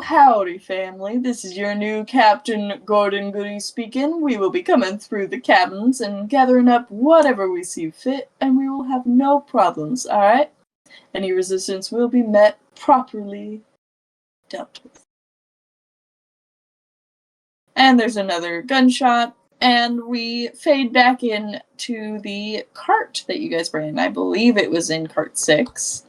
Howdy, family. This is your new Captain Gordon Goody speaking. We will be coming through the cabins and gathering up whatever we see fit, and we will have no problems, alright? Any resistance will be met properly dealt with. And there's another gunshot, and we fade back in to the cart that you guys ran. I believe it was in cart 6.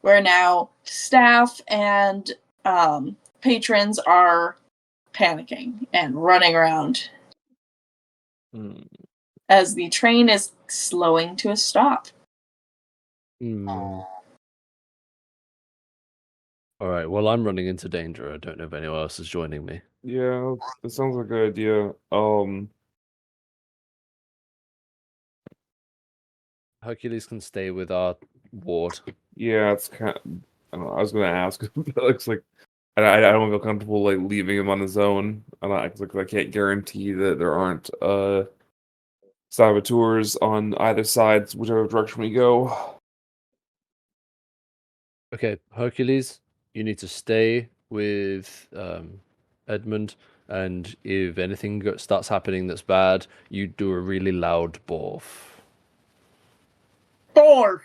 Where now staff and patrons are panicking and running around as the train is slowing to a stop. All right, well, I'm running into danger. I don't know if anyone else is joining me. Yeah, that sounds like a good idea. Hercules can stay with our ward. Yeah, it's kind of, I don't know, I was gonna ask, but it looks like I don't feel comfortable like leaving him on his own. I can't guarantee that there aren't saboteurs on either side, whichever direction we go. Okay, Hercules, you need to stay with Edmund, and if anything starts happening that's bad, you do a really loud borf. Borf!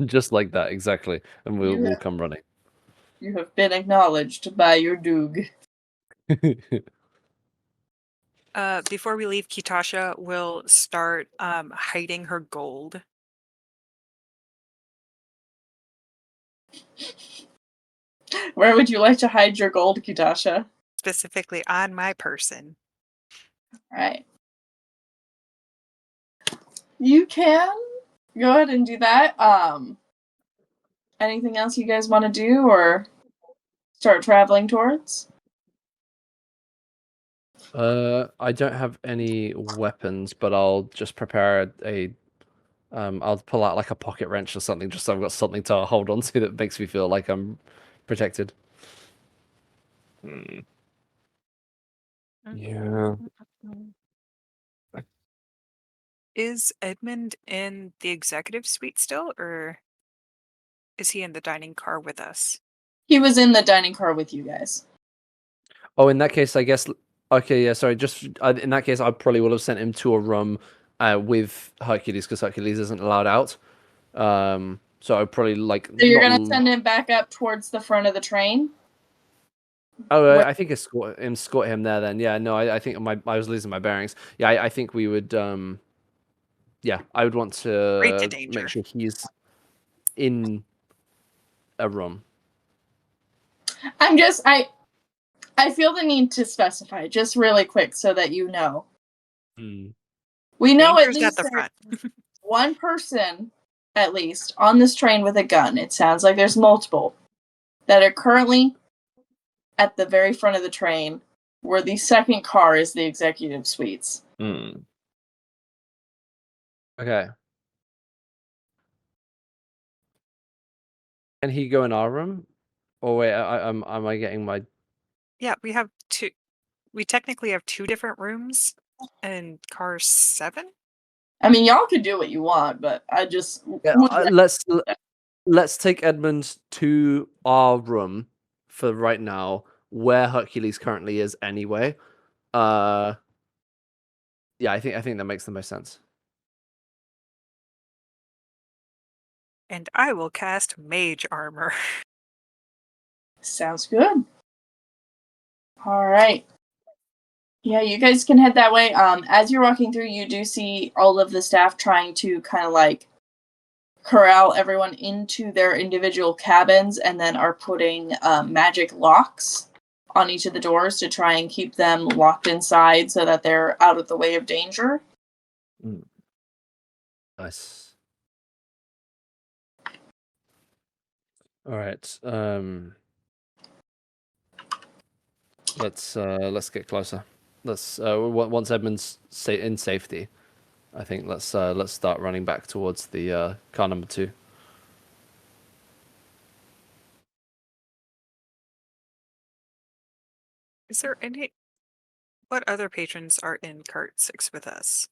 Just like that, exactly. And we'll come running. You have been acknowledged by your Doog. Before we leave, Kitasha will start hiding her gold. Where would you like to hide your gold, Kitasha? Specifically on my person. Right. You can go ahead and do that. Anything else you guys want to do or start traveling towards? I don't have any weapons, but I'll just prepare I'll pull out like a pocket wrench or something, just so I've got something to hold on to that makes me feel like I'm protected. Yeah. Is Edmund in the executive suite still, or is he in the dining car with us? He was in the dining car with you guys. Oh, in that case, I guess. Okay, yeah. Sorry. In that case, I probably would have sent him to a room with Hercules, because Hercules isn't allowed out. So I'd probably like. So you're gonna send him back up towards the front of the train? Oh, I think escort him there. Then, yeah. No, I think I was losing my bearings. Yeah, I think we would. Yeah, I would want to make sure he's in a room. I feel the need to specify just really quick so that you know. We know at least one person, at least, on this train with a gun. It sounds like there's multiple that are currently at the very front of the train, where the second car is the executive suites. Okay. Can he go in our room? Or wait, am I getting my... Yeah, we have two. We technically have 2 different rooms in car 7. I mean, y'all can do what you want, but I just... Let's take Edmund to our room for right now, where Hercules currently is anyway. Yeah, I think that makes the most sense. And I will cast Mage Armor. Sounds good. All right. Yeah, you guys can head that way. As you're walking through, you do see all of the staff trying to kind of like corral everyone into their individual cabins, and then are putting magic locks on each of the doors to try and keep them locked inside so that they're out of the way of danger. Nice. All right. Let's get closer. Let's once Edmund's in safety, I think let's start running back towards the car number 2. Is there any... What other patrons are in cart 6 with us?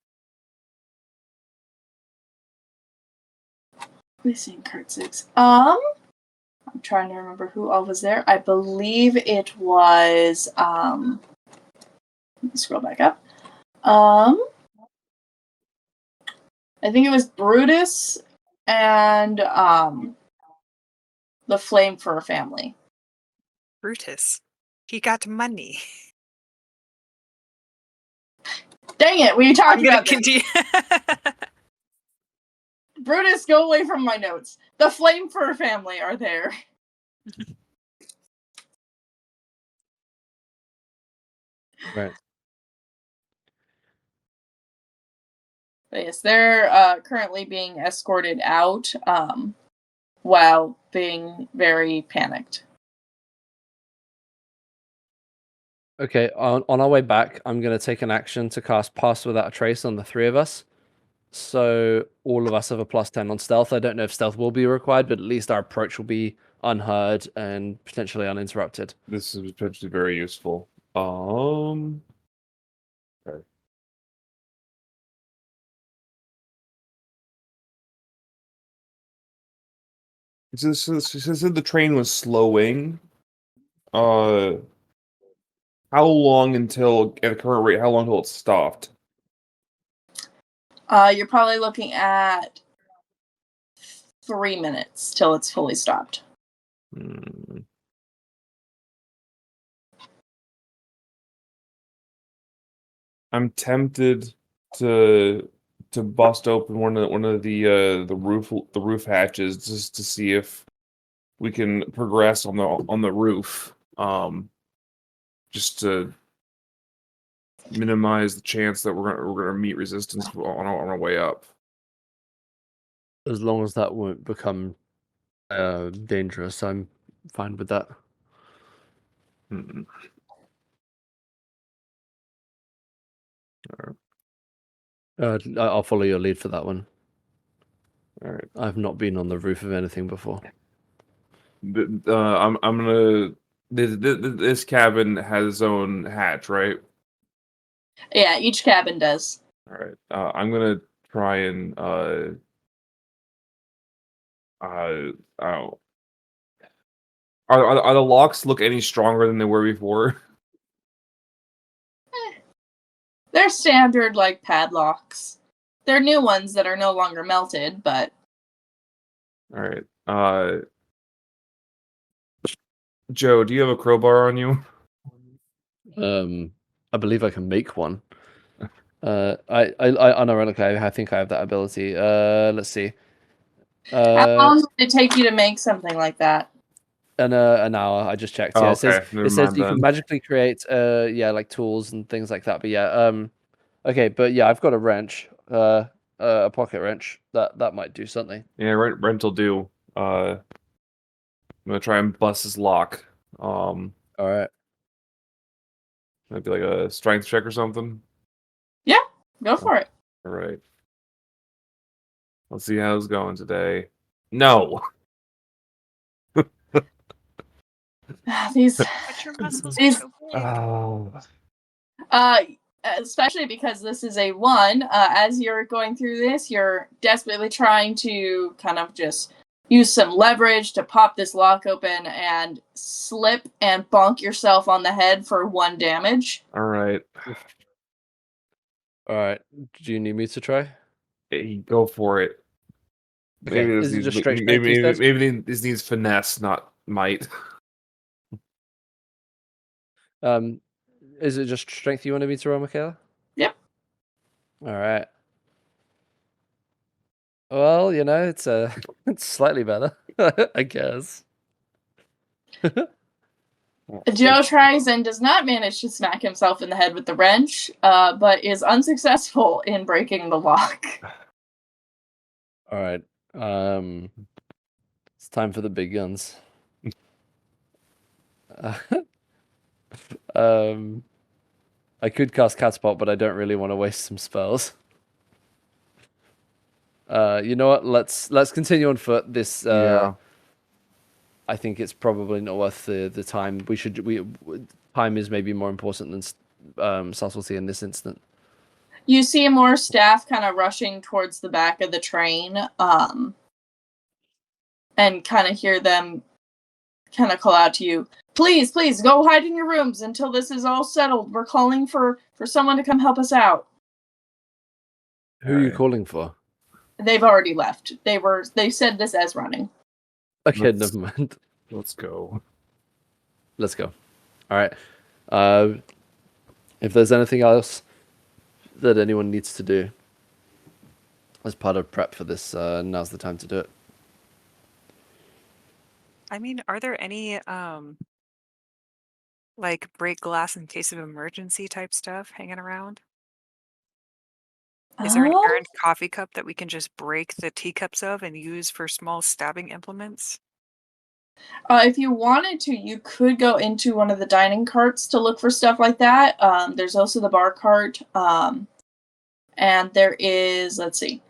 We see cart 6. I'm trying to remember who all was there. I believe it was, let me scroll back up. I think it was Brutus and the Flame Fur family. Brutus. He got money. Dang it, we talked I'm gonna about this. continue. Brutus, go away from my notes. The Flame Fur family are there. Right. But yes, they're currently being escorted out while being very panicked. Okay, on our way back, I'm going to take an action to cast Pass Without a Trace on the three of us. So all of us have a +10 on stealth. I don't know if stealth will be required, but at least our approach will be unheard and potentially uninterrupted. This is potentially very useful. Okay. Since the train was slowing, how long until, at the current rate, how long until it stopped? You're probably looking at 3 minutes till it's fully stopped. I'm tempted to bust open one of the roof hatches just to see if we can progress on the roof. Just to minimize the chance that we're gonna meet resistance on our way up. As long as that won't become dangerous, I'm fine with that. Mm-mm. I'll follow your lead for that one. All right. I've not been on the roof of anything before. I'm gonna. This cabin has its own hatch, right? Yeah, each cabin does. All right. I'm gonna try and oh. Are the locks look any stronger than they were before? They're standard, like, padlocks. They're new ones that are no longer melted, but... All right. Joe, do you have a crowbar on you? I believe I can make one. I unironically, I think I have that ability. Let's see. How long did it take you to make something like that? An hour. I just checked. Oh, Yeah, okay. it says you can magically create like tools and things like that. But yeah, okay, but yeah, I've got a wrench, a pocket wrench. That might do something. Yeah, rent will do. I'm gonna try and bust his lock. All right. Might be like a strength check or something. Yeah, go for it. All right. Let's see how it's going today. No. These, But your muscles are these, so big. especially because this is a 1, as you're going through this, you're desperately trying to kind of just use some leverage to pop this lock open and slip and bonk yourself on the head for 1 damage. All right. All right. Do you need me to try? Hey, go for it. Okay. Maybe this Is it needs just straight strength, you said? maybe this needs finesse, not might. Is it just strength you wanted me to roll, Michaela? Yep. All right. Well, it's it's slightly better, I guess. Joe tries and does not manage to smack himself in the head with the wrench, but is unsuccessful in breaking the lock. All right. It's time for the big guns. I could cast Catapult, but I don't really want to waste some spells. You know what? Let's continue on foot. This Yeah. I think it's probably not worth the time. Time is maybe more important than subtlety in this instant. You see more staff kind of rushing towards the back of the train, and kind of hear them kind of call out to you, please, go hide in your rooms until this is all settled. We're calling for someone to come help us out. Who are you calling for? They've already left. They said this as running. Okay, never mind. Let's go. Let's go. All right. If there's anything else that anyone needs to do as part of prep for this, now's the time to do it. I mean, are there any like break glass in case of emergency type stuff hanging around? Is there an errant coffee cup that we can just break the teacups of and use for small stabbing implements? If you wanted to, you could go into one of the dining carts to look for stuff like that. There's also the bar cart. And there is, let's see.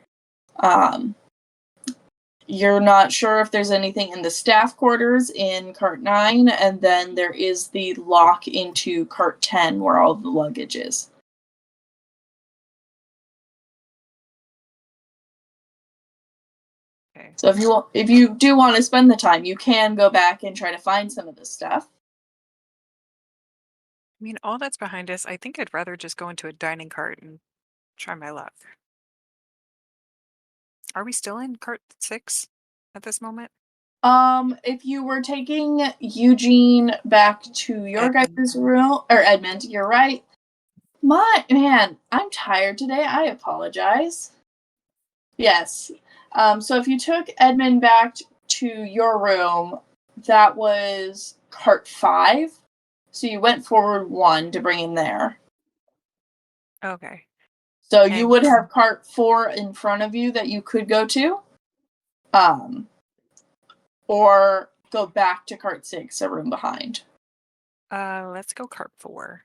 You're not sure if there's anything in the staff quarters in cart 9, and then there is the lock into cart 10 where all the luggage is. Okay. So if you do want to spend the time, you can go back and try to find some of this stuff. I mean, all that's behind us, I think I'd rather just go into a dining cart and try my luck. Are we still in cart 6 at this moment? If you were taking Eugene back to your guys' room, or Edmund, you're right. Man, I'm tired today. I apologize. Yes. So if you took Edmund back to your room, that was cart 5. So you went forward 1 to bring him there. Okay. So you would have cart 4 in front of you that you could go to. Or go back to cart 6, a room behind. Let's go cart 4.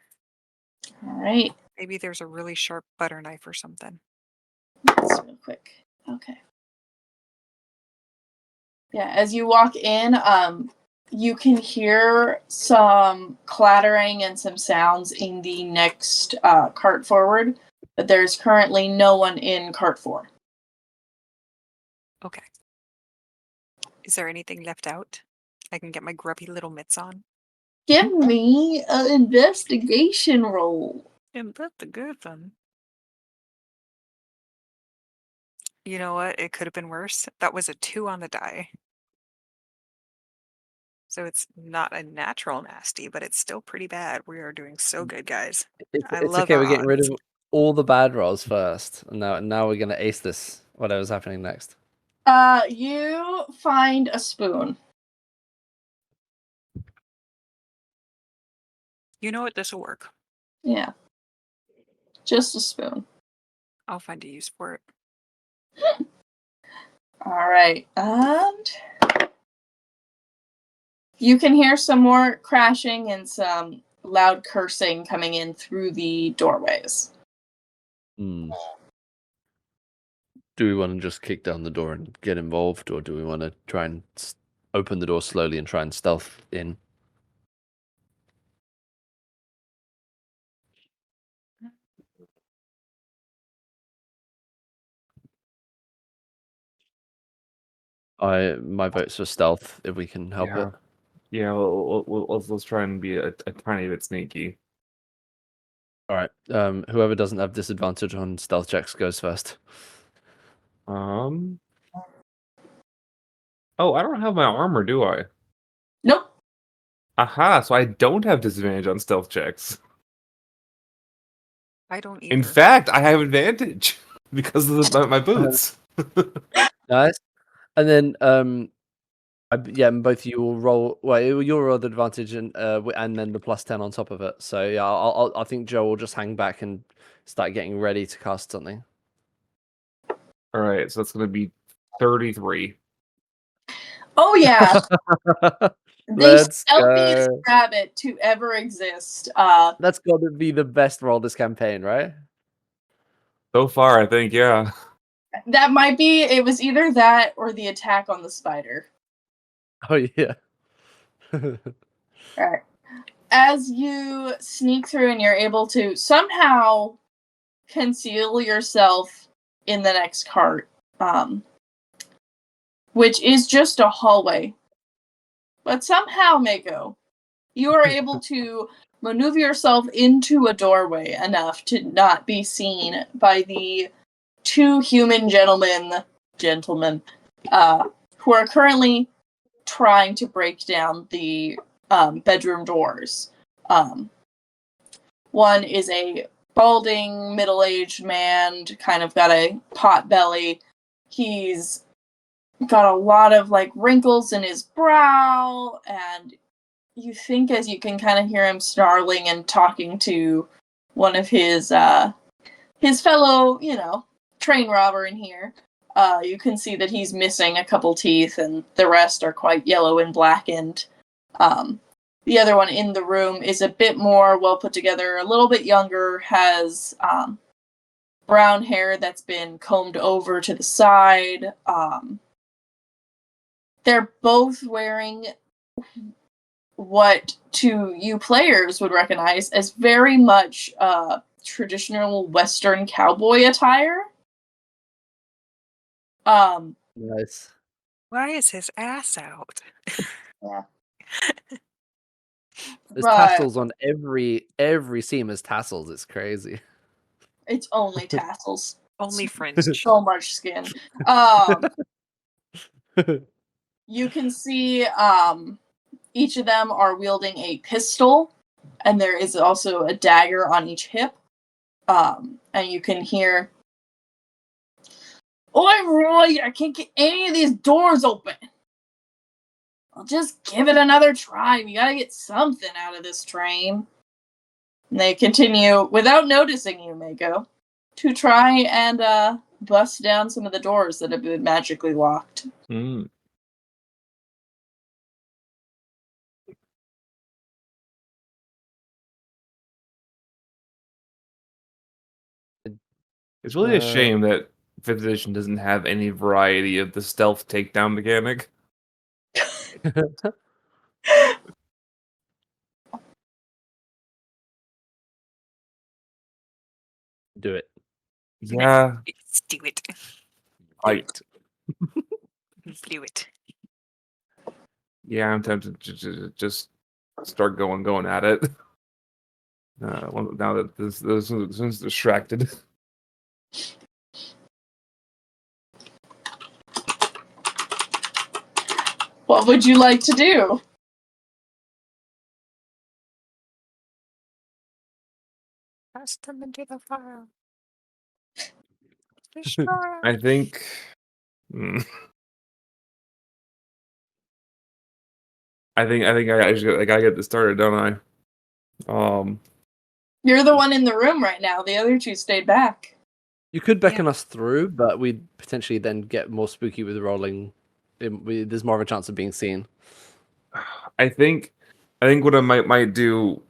All right. Maybe there's a really sharp butter knife or something. Let's real quick. Okay. Yeah, as you walk in, you can hear some clattering and some sounds in the next cart forward, but there's currently no one in cart 4. Okay. Is there anything left out? I can get my grubby little mitts on. Give me an investigation roll. Investigation. You know what? It could have been worse. That was a 2 on the die. So it's not a natural nasty, but it's still pretty bad. We are doing so good, guys. It's okay. We're getting rid of all the bad rolls first, and now we're gonna ace this. Whatever's happening next. You find a spoon. You know what? This will work. Yeah. Just a spoon. I'll find a use for it. All right. And you can hear some more crashing and some loud cursing coming in through the doorways. Do we want to just kick down the door and get involved, or do we want to try and open the door slowly and try and stealth in? My vote's for stealth if we can help it. Yeah, let's try and be a tiny bit sneaky. All right. Whoever doesn't have disadvantage on stealth checks goes first. Oh, I don't have my armor, do I? Nope. Aha, so I don't have disadvantage on stealth checks. I don't either. In fact, I have advantage because of my boots. Nice. And then both you will roll. Well, you'll roll the advantage and then the +10 on top of it. So yeah, I think Joe will just hang back and start getting ready to cast something. All right, so that's going to be 33. Oh yeah. The stealthiest rabbit to ever exist. That's got to be the best roll this campaign, right? So far, I think, yeah. That might be. It was either that or the attack on the spider. Oh yeah. All right. As you sneak through and you're able to somehow conceal yourself in the next cart, which is just a hallway. But somehow, Mako, you are able to maneuver yourself into a doorway enough to not be seen by the two human gentlemen, who are currently trying to break down the bedroom doors. One is a balding, middle-aged man, kind of got a pot belly. He's got a lot of like wrinkles in his brow, and you think as you can kind of hear him snarling and talking to one of his fellow, train robber in here. You can see that he's missing a couple teeth, and the rest are quite yellow and blackened. The other one in the room is a bit more well put together, a little bit younger, has brown hair that's been combed over to the side. They're both wearing what to you players would recognize as very much traditional Western cowboy attire. Nice. Why is his ass out? Yeah. There's tassels on every seam is tassels. It's crazy. It's only tassels. Only fringe. So much skin. You can see each of them are wielding a pistol, and there is also a dagger on each hip. And you can hear, "Oi, Roy, I can't get any of these doors open. I'll just give it another try. We gotta get something out of this train." And they continue, without noticing you, Mako, to try and bust down some of the doors that have been magically locked. Mm. It's really a shame that 5th edition doesn't have any variety of the stealth takedown mechanic. Do it. Yeah. Let's do it. Right. Let's do it. Yeah, I'm tempted to just start going at it. Now that this one's distracted. What would you like to do? Cast them into the fire. I think. I think I gotta get this started, don't I? You're the one in the room right now. The other two stayed back. You could beckon us through, but we'd potentially then get more spooky with rolling. There's more of a chance of being seen. I think what I might do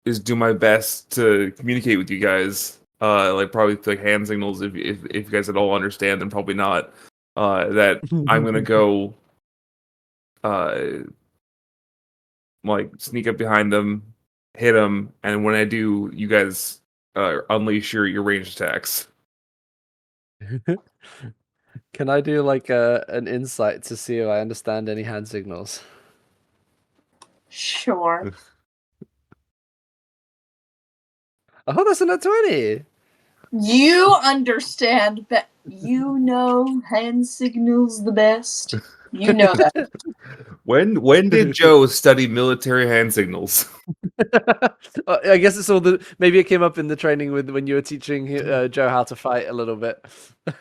is do my best to communicate with you guys. Like probably like hand signals if you guys at all understand, and probably not. That I'm gonna go like sneak up behind them, hit them, and when I do, you guys unleash your ranged attacks. Can I do like an insight to see if I understand any hand signals? Sure. Oh, that's a 20. You understand, but you know hand signals the best. You know that. When did Joe study military hand signals? I guess it's all maybe it came up in the training when you were teaching Joe how to fight a little bit.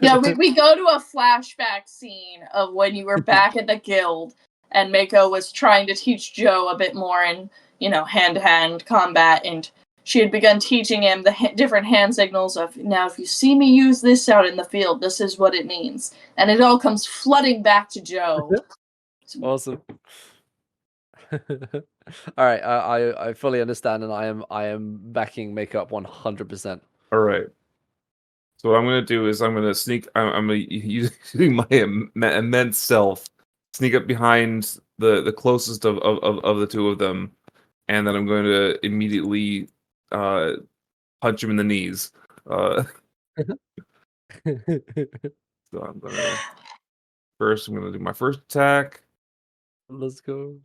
Yeah, we go to a flashback scene of when you were back at the guild and Mako was trying to teach Joe a bit more in, hand-to-hand combat, and she had begun teaching him the different hand signals of, now if you see me use this out in the field, this is what it means. And it all comes flooding back to Joe. Awesome. All right, I fully understand, and I am backing Makeup 100%. All right. So what I'm gonna do is I'm gonna sneak. I'm gonna using my immense stealth, sneak up behind the closest of the two of them, and then I'm going to immediately punch him in the knees. So I'm gonna do my first attack. Let's go.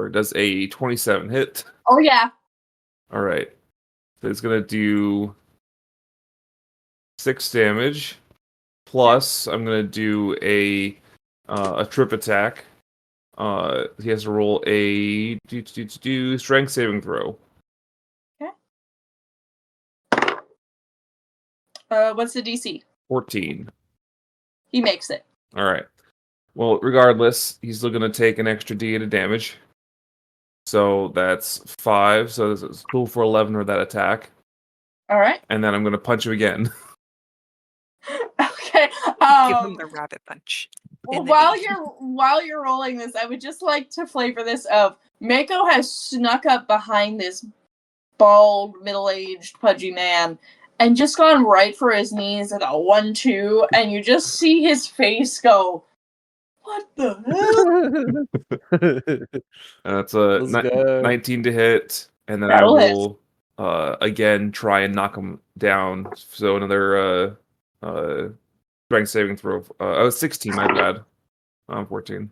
does a 27 hit? Oh yeah. All right. So it's gonna do 6 damage. Plus, I'm gonna do a trip attack. He has to roll a strength saving throw. What's the DC? 14. He makes it. All right. Well, regardless, he's still gonna take an extra D8 of damage. So that's 5. So this is cool for 11 for that attack. All right. And then I'm gonna punch him again. Okay. Give him the rabbit punch. Well, while you're rolling this, I would just like to flavor this of Mako has snuck up behind this bald, middle-aged, pudgy man and just gone right for his knees at a 1-2, and you just see his face go, "What the hell?" That's a 19 to hit, and then I will again try and knock him down. So another strength saving throw. 16, my bad. 14.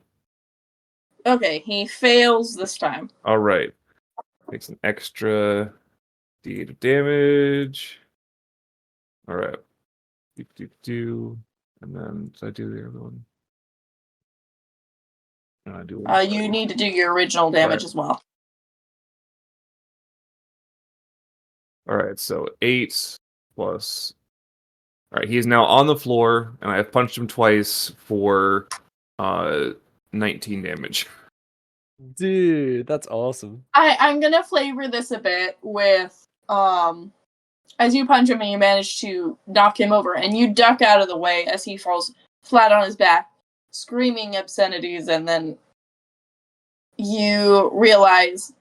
Okay, he fails this time. All right. Takes an extra D8 of damage. All right. And then I do the other one. And I do. You need to do your original damage as well. All right. So 8 plus. All right. He is now on the floor, and I have punched him twice for 19 damage. Dude, that's awesome. I'm gonna flavor this a bit with as you punch him and you manage to knock him over, and you duck out of the way as he falls flat on his back, screaming obscenities, and then you realize,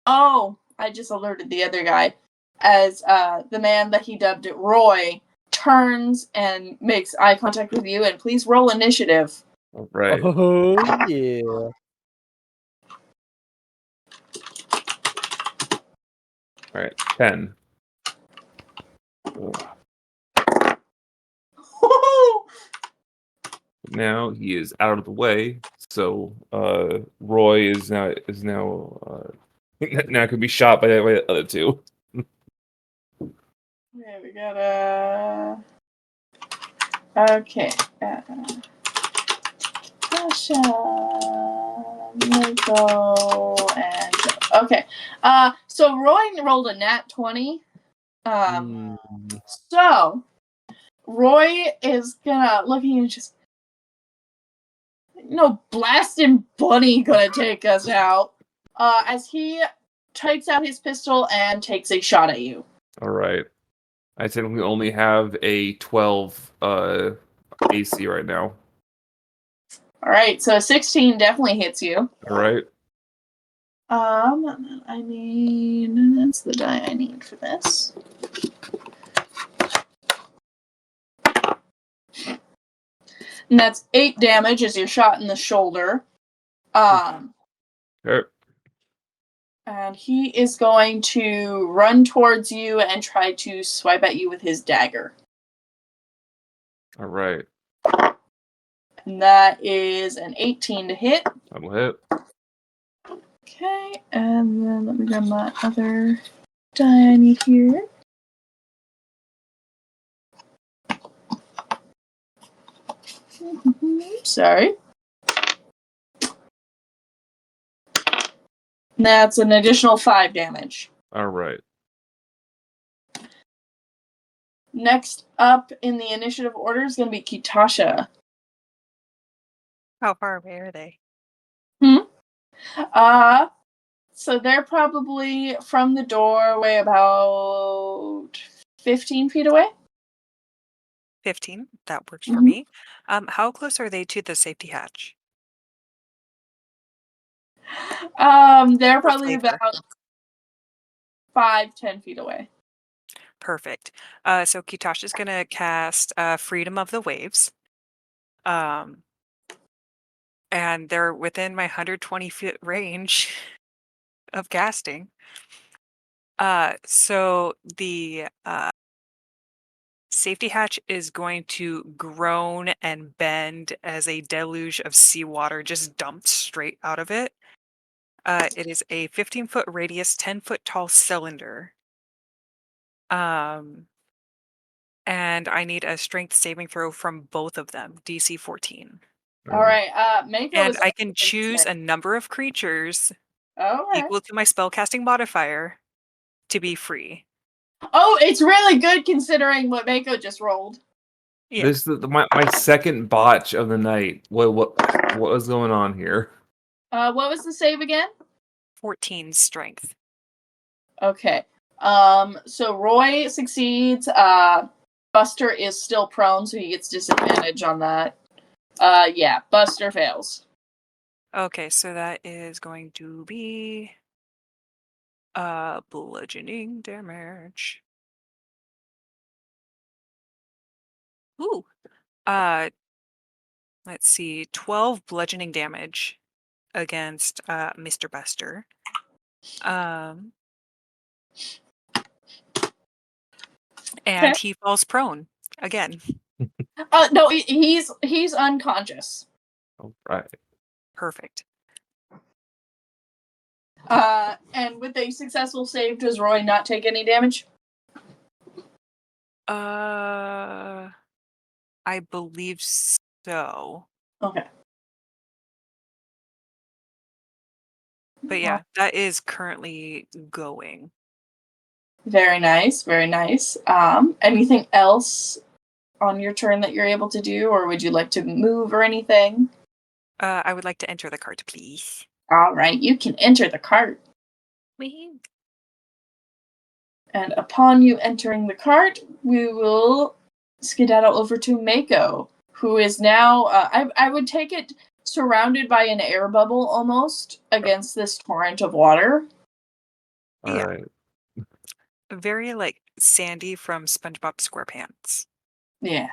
oh, I just alerted the other guy, as the man that he dubbed Roy turns and makes eye contact with you, and please roll initiative. All right. Oh, yeah. All right, 10. Now he is out of the way, so Roy is now now can be shot by the other two. Yeah, we got okay. Tasha, Mako, and okay. So Roy rolled a nat 20. So Roy is gonna look at you and just, blasting bunny gonna take us out. As he takes out his pistol and takes a shot at you. All right. I technically only have a 12 AC right now. All right, so 16 definitely hits you. All right. I mean, that's the die I need for this. And that's 8 damage as you're shot in the shoulder. Okay. And he is going to run towards you and try to swipe at you with his dagger. All right. And that is an 18 to hit. That'll hit. Okay, and then let me grab my other die I need here. Sorry. That's an additional 5 damage. All right. Next up in the initiative order is going to be Kitasha. How far away are they? So they're probably from the doorway about 15 feet away. 15. That works for me. How close are they to the safety hatch? They're probably about 5-10 feet away. Perfect. So Kitasha's going to cast Freedom of the Waves. And they're within my 120 foot range of casting. So the safety hatch is going to groan and bend as a deluge of seawater just dumps straight out of it. It is a 15-foot radius, 10-foot tall cylinder. And I need a strength saving throw from both of them, DC 14. All right. Mako And is I can choose a number of creatures okay. equal to my spellcasting modifier to be free. Oh, it's really good considering what Mako just rolled. Yeah. This is my second botch of the night. What was going on here? What was the save again? 14 strength. Okay. So Roy succeeds. Buster is still prone, so he gets disadvantage on that. Yeah, Buster fails. Okay, so that is going to be bludgeoning damage. Ooh. Let's see, 12 bludgeoning damage against Mr. Buster. And he falls prone again. No, he's unconscious. All right. Perfect. And with a successful save, does Roy not take any damage? I believe so. Okay. But yeah, that is currently going. Very nice, very nice. Anything else on your turn that you're able to do, or would you like to move or anything? I would like to enter the cart, please. All right, you can enter the cart. Wee. And upon you entering the cart, we will skedaddle over to Mako, who is now, I would take it, surrounded by an air bubble almost against this torrent of water. All Yeah. right. Very like Sandy from SpongeBob SquarePants. Yeah.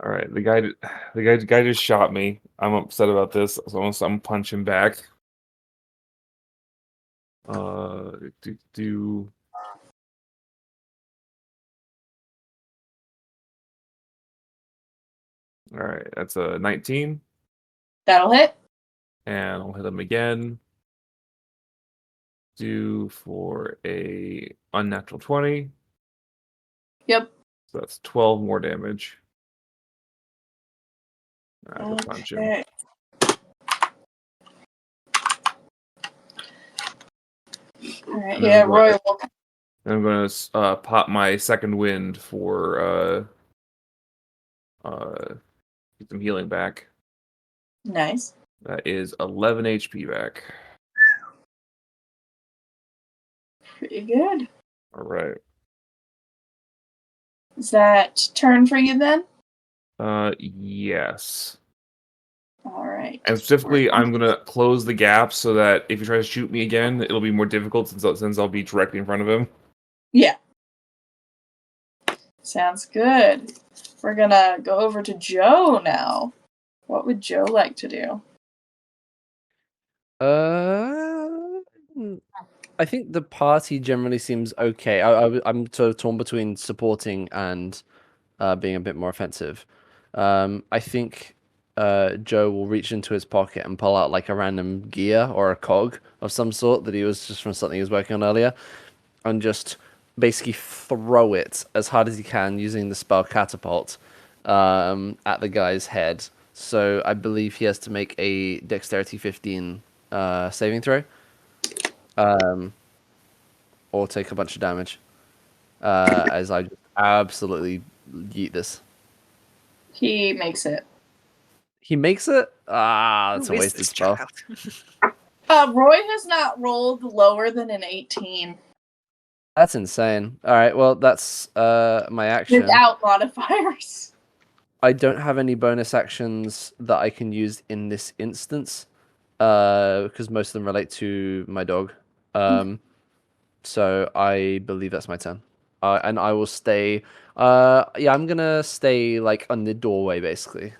All right. The guy just shot me. I'm upset about this, so I'm punching back. Do. All right, that's a 19, That'll hit. and I'll hit him again. Do for a unnatural 20. Yep. So that's 12 more damage. I have to punch him. Okay. All right. Yeah, Roy will. And I'm going to pop my second wind for get some healing back. Nice. That is 11 HP back. Pretty good. All right. Is that turn for you then? Yes. All right. And specifically, I'm gonna close the gap so that if he tries to shoot me again, it'll be more difficult since I'll be directly in front of him. Yeah. Sounds good. We're gonna go over to Joe now. What would Joe like to do? I think the party generally seems okay. I'm sort of torn between supporting and being a bit more offensive. I think Joe will reach into his pocket and pull out like a random gear or a cog of some sort that he was just from something he was working on earlier, and just basically throw it as hard as he can using the spell catapult at the guy's head. So I believe he has to make a dexterity 15 saving throw, or take a bunch of damage. As I absolutely yeet this. He makes it. He makes it? That's Who a is wasted this spell. child? Roy has not rolled lower than an 18 That's insane. All right, well, that's my action. without modifiers. I don't have any bonus actions that I can use in this instance, because most of them relate to my dog. So I believe that's my turn. And I will stay. Yeah, I'm gonna stay like on the doorway basically.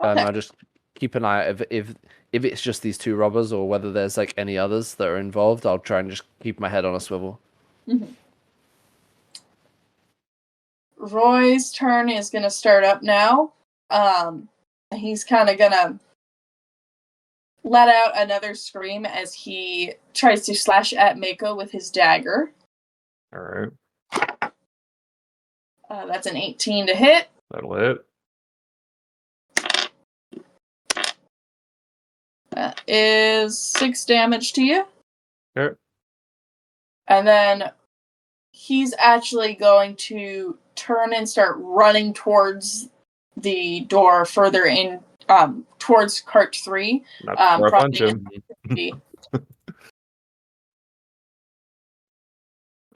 Okay. I'll just keep an eye out if it's just these two robbers or whether there's like any others that are involved. I'll try and just keep my head on a swivel. Mm-hmm. Roy's turn is going to start up now. he's kind of gonna let out another scream as he tries to slash at Mako with his dagger. All right. That's an 18 to hit. That'll hit. That is 6 damage to you. Okay. And then he's actually going to turn and start running towards the door further in, towards cart 3. Not before I punch him. Your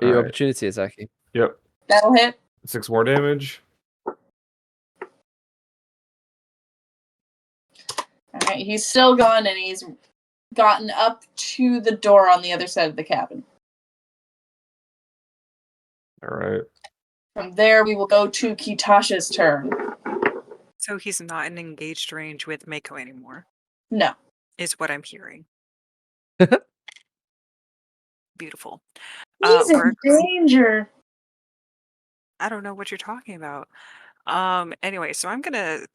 All right. opportunity attacking. Yep. That'll hit. 6 more damage. Alright, he's still going and he's gotten up to the door on the other side of the cabin. All right. From there, we will go to Kitasha's turn. So he's not in engaged range with Mako anymore, No. is what I'm hearing. Beautiful. He's in danger. I don't know what you're talking about. Anyway, so I'm gonna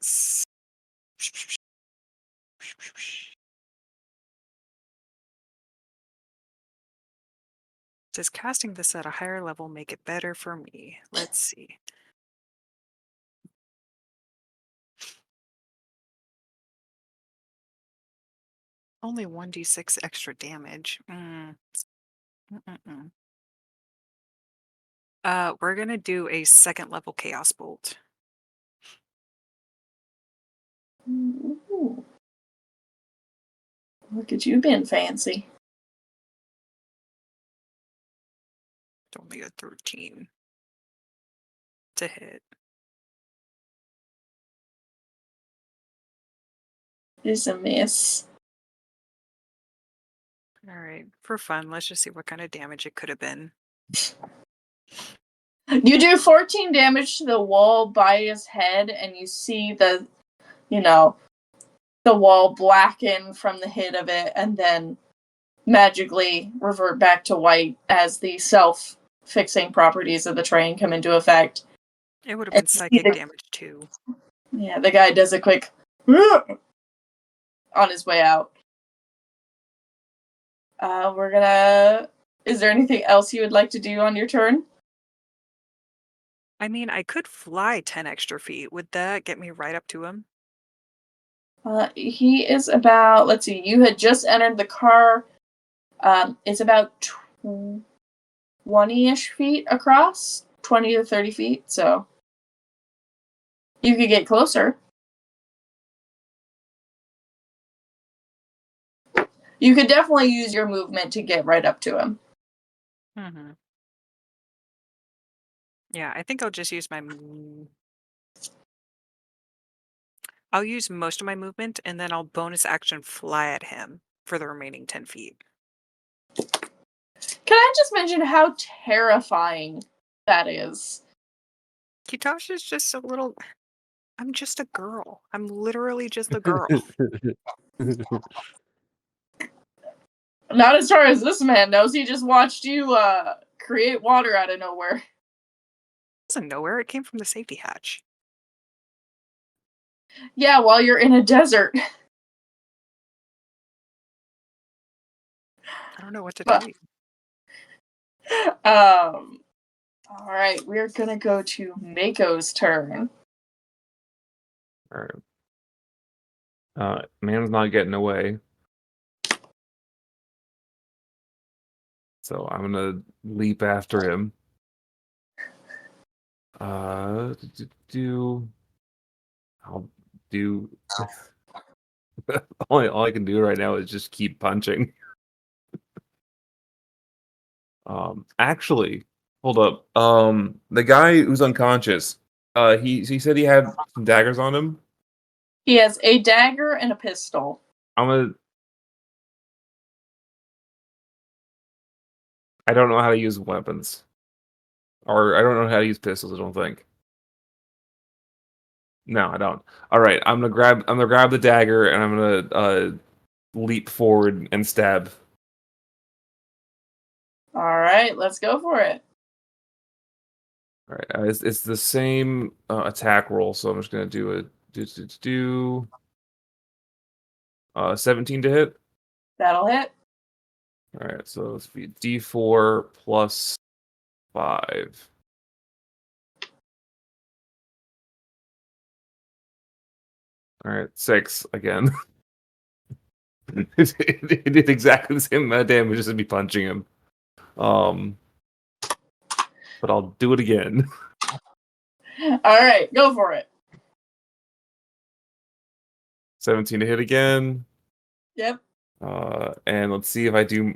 does casting this at a higher level make it better for me? Let's see. Only 1d6 extra damage. We're gonna do a second level Chaos Bolt. Ooh. Look at you being fancy. It's only a 13 to hit. It's a miss. All right, for fun, let's just see what kind of damage it could have been. You do 14 damage to the wall by his head, and you see the wall blacken from the hit of it, and then magically revert back to white as the self-fixing properties of the train come into effect. It would have been psychic damage too. Yeah, the guy does a quick on his way out. Is there anything else you would like to do on your turn? I mean, I could fly 10 extra feet. Would that get me right up to him? He is about, let's see, you had just entered the car. It's about 20-ish feet across, 20 to 30 feet, so you could get closer. You could definitely use your movement to get right up to him. Mm-hmm. Yeah, I think I'll just use I'll use most of my movement, and then I'll bonus action fly at him for the remaining 10 feet. Can I just mention how terrifying that is? Kitasha's just a little... I'm just a girl. I'm literally just a girl. Not as far as this man knows. He just watched you create water out of nowhere. It wasn't nowhere. It came from the safety hatch. Yeah, while you're in a desert. I don't know what to tell you. Alright, we're gonna go to Mako's turn. All right. Man's not getting away. So I'm gonna leap after him. I'll do all I can do right now is just keep punching. Actually, hold up. The guy who's unconscious, he said he had some daggers on him. He has a dagger and a pistol. I don't know how to use weapons. Or I don't know how to use pistols, I don't think. No, I don't. Alright, I'm gonna grab the dagger and I'm gonna leap forward and stab. Alright, let's go for it. Alright, it's the same attack roll, so I'm just gonna do 17 to hit. That'll hit. All right, so let's be D4 plus 5. All right, 6 again. it did exactly the same amount of damage as to be punching him. But I'll do it again. All right, go for it. 17 to hit again. Yep. And let's see if I do.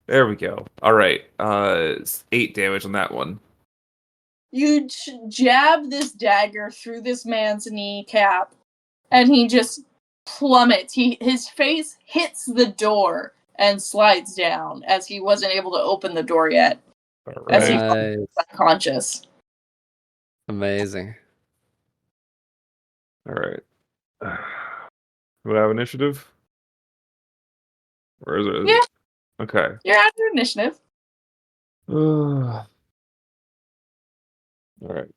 There we go. All right. 8 damage on that one. You jab this dagger through this man's kneecap, and he just plummets. His face hits the door and slides down as he wasn't able to open the door yet. All As he right. falls unconscious. Amazing. All right. Do I have initiative? Or is it? Yeah. Okay. You're at your initiative. All right.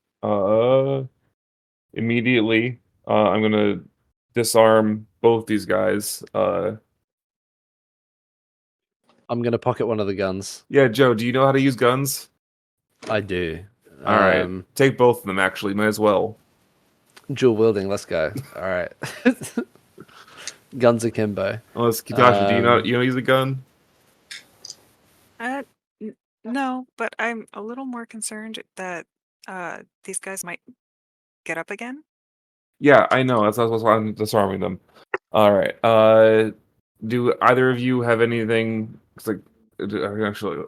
Immediately, I'm gonna disarm both these guys. I'm gonna pocket one of the guns. Yeah, Joe, do you know how to use guns? I do. All right. Take both of them, actually. Might as well. Dual wielding, let's go. All right. Guns akimbo. Unless, Kitasha, do you know how to use a gun? No, but I'm a little more concerned that these guys might get up again. Yeah, I know. That's why I'm disarming them. All right. Do either of you have anything? It's like, actually,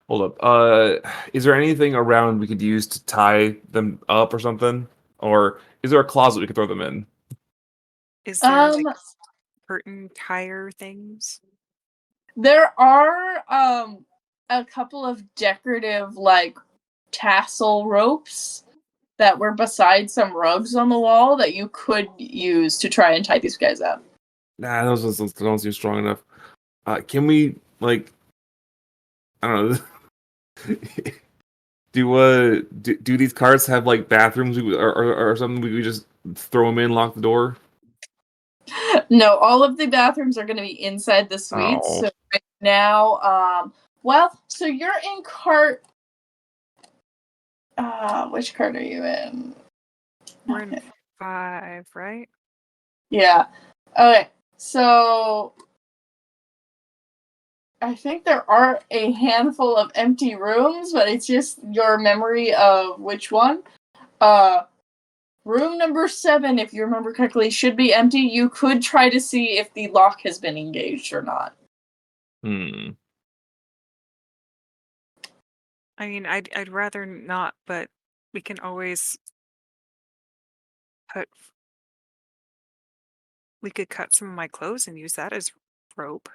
hold up. Is there anything around we could use to tie them up or something? Or is there a closet we could throw them in? Is there like curtain tire things? There are a couple of decorative like tassel ropes that were beside some rugs on the wall that you could use to try and tie these guys up. Nah, those don't seem strong enough. Can we, like, I don't know. Do these carts have like bathrooms or something? We just throw them in, lock the door. No, all of the bathrooms are going to be inside the suites. Oh. So right now, so you're in cart. Which cart are you in? We're in 5, right? Yeah. Okay. So I think there are a handful of empty rooms, but it's just your memory of which one. Room number 7, if you remember correctly, should be empty. You could try to see if the lock has been engaged or not. Hmm. I mean, I'd rather not, but we can always we could cut some of my clothes and use that as rope.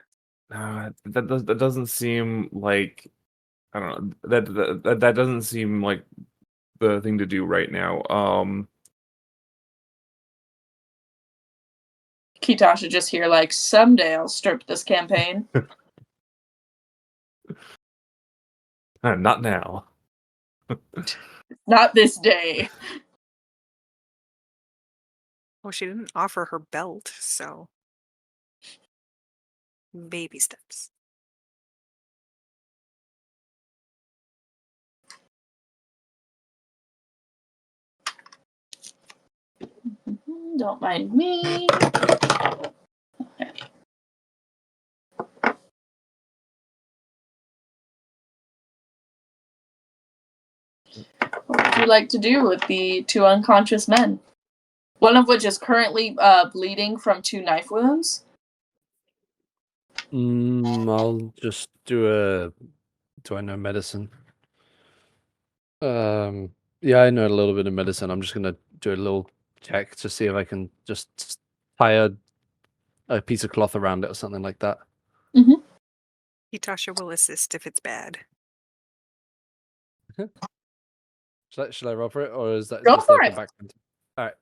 That doesn't seem like, I don't know, that doesn't seem like the thing to do right now. Kitasha just here like, someday I'll start this campaign. Not now. Not this day. Well, she didn't offer her belt, so baby steps. Don't mind me. Okay. What would you like to do with the 2 unconscious men? One of which is currently bleeding from 2 knife wounds. I'll just do I know medicine? Yeah, I know a little bit of medicine. I'm just gonna do a little check to see if I can just tie a piece of cloth around it or something like that. Mm-hmm. Hitasha will assist if it's bad. Should I roll for it, or is that Go just for like it. a background? All right.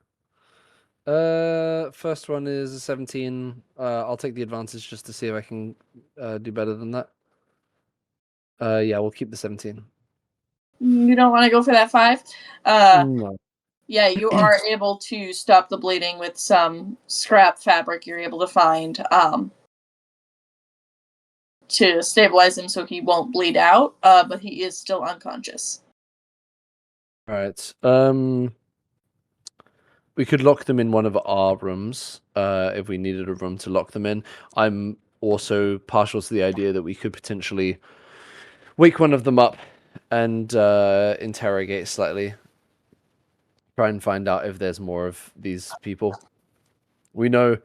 First one is a 17. I'll take the advantage just to see if I can do better than that. Yeah, we'll keep the 17. You don't want to go for that 5? No. Yeah, you are able to stop the bleeding with some scrap fabric you're able to find to stabilize him so he won't bleed out, but he is still unconscious. All right. We could lock them in one of our rooms if we needed a room to lock them in. I'm also partial to the idea that we could potentially wake one of them up and interrogate slightly. Try and find out if there's more of these people. We know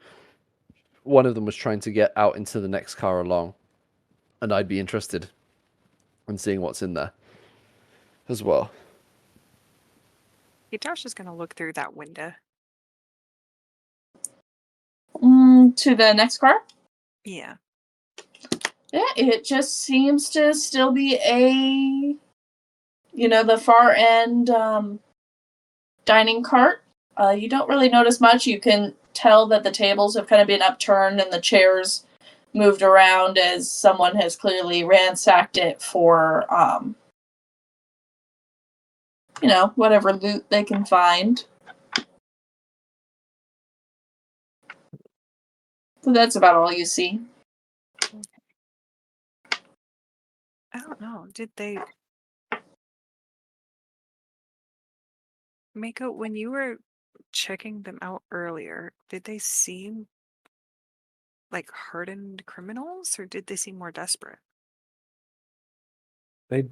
one of them was trying to get out into the next car along, and I'd be interested in seeing what's in there as well. Hitosh is going to look through that window. To the next car? Yeah. Yeah, it just seems to still be the far end dining cart. You don't really notice much. You can tell that the tables have kind of been upturned and the chairs moved around as someone has clearly ransacked it for, whatever loot they can find. So that's about all you see. I don't know. Did they... Mako, when you were checking them out earlier, did they seem like hardened criminals, or did they seem more desperate? It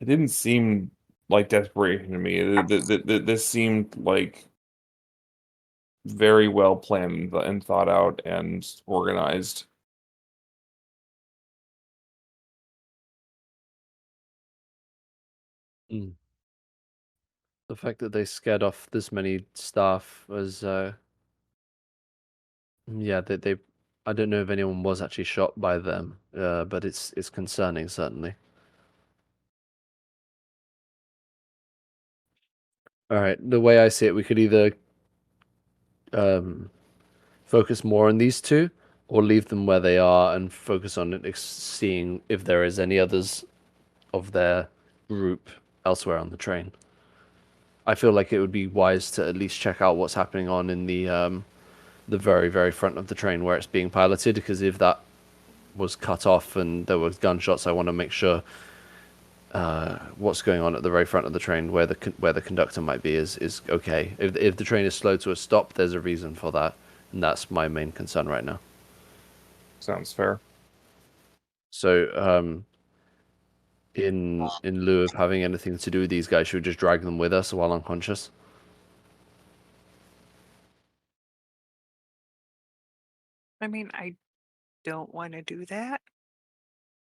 didn't seem like desperation to me. This seemed like very well planned and thought out and organized. The fact that they scared off this many staff was, yeah, they I don't know if anyone was actually shot by them, but it's concerning, certainly. All right, the way I see it, we could either focus more on these two, or leave them where they are and focus on seeing if there is any others of their group elsewhere on the train. I feel like it would be wise to at least check out what's happening on in the very, very front of the train where it's being piloted, because if that was cut off and there were gunshots, I want to make sure what's going on at the very front of the train where the conductor might be is okay. If the train is slow to a stop, there's a reason for that, and that's my main concern right now. Sounds fair. So, in lieu of having anything to do with these guys, should we just drag them with us while unconscious? I mean, I don't want to do that.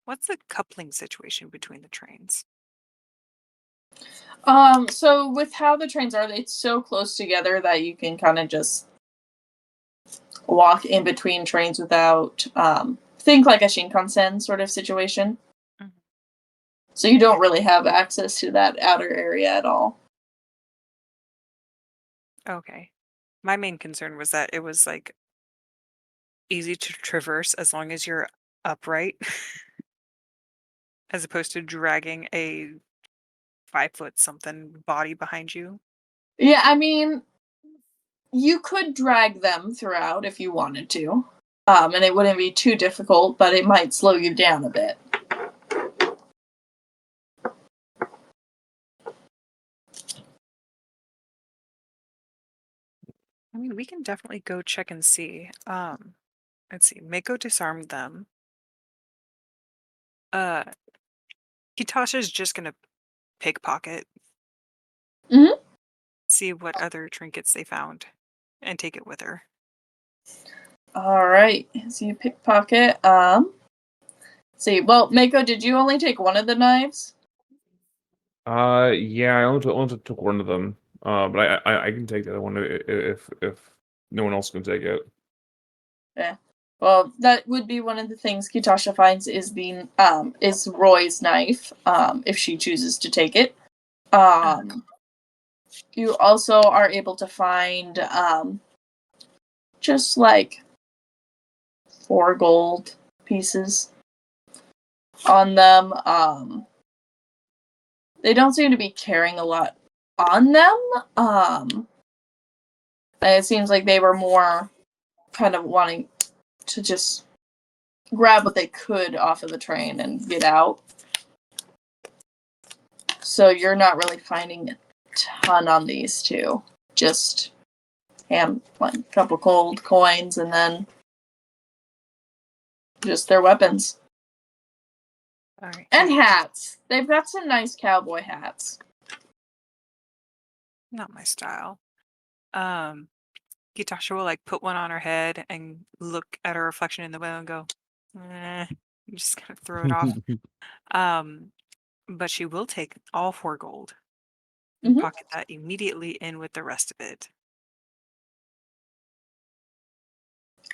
What's the coupling situation between the trains? So with how the trains are, it's so close together that you can kind of just walk in between trains without, think like a Shinkansen sort of situation. Mhm. So you don't really have access to that outer area at all. Okay. My main concern was that it was like easy to traverse as long as you're upright, as opposed to dragging a 5 foot something body behind you. Yeah, I mean, you could drag them throughout if you wanted to. And it wouldn't be too difficult, but it might slow you down a bit. I mean, we can definitely go check and see. Let's see. Mako disarmed them. Hitasha's just gonna pickpocket. Mhm. See what other trinkets they found, and take it with her. All right. So you pickpocket. See, well, Mako, did you only take one of the knives? Yeah, I only took one of them. But I can take the other one if no one else can take it. Yeah. Well, that would be one of the things Kitasha finds is is Roy's knife, if she chooses to take it. You also are able to find just like 4 gold pieces on them. they don't seem to be carrying a lot on them. And it seems like they were more kind of wanting to just grab what they could off of the train and get out. So you're not really finding a ton on these two. Just a couple gold coins and then just their weapons. All right. And hats. They've got some nice cowboy hats. Not my style. Gitasha will like put one on her head and look at her reflection in the window and go, I'm just gonna throw it off. But she will take all 4 gold and pocket that immediately in with the rest of it.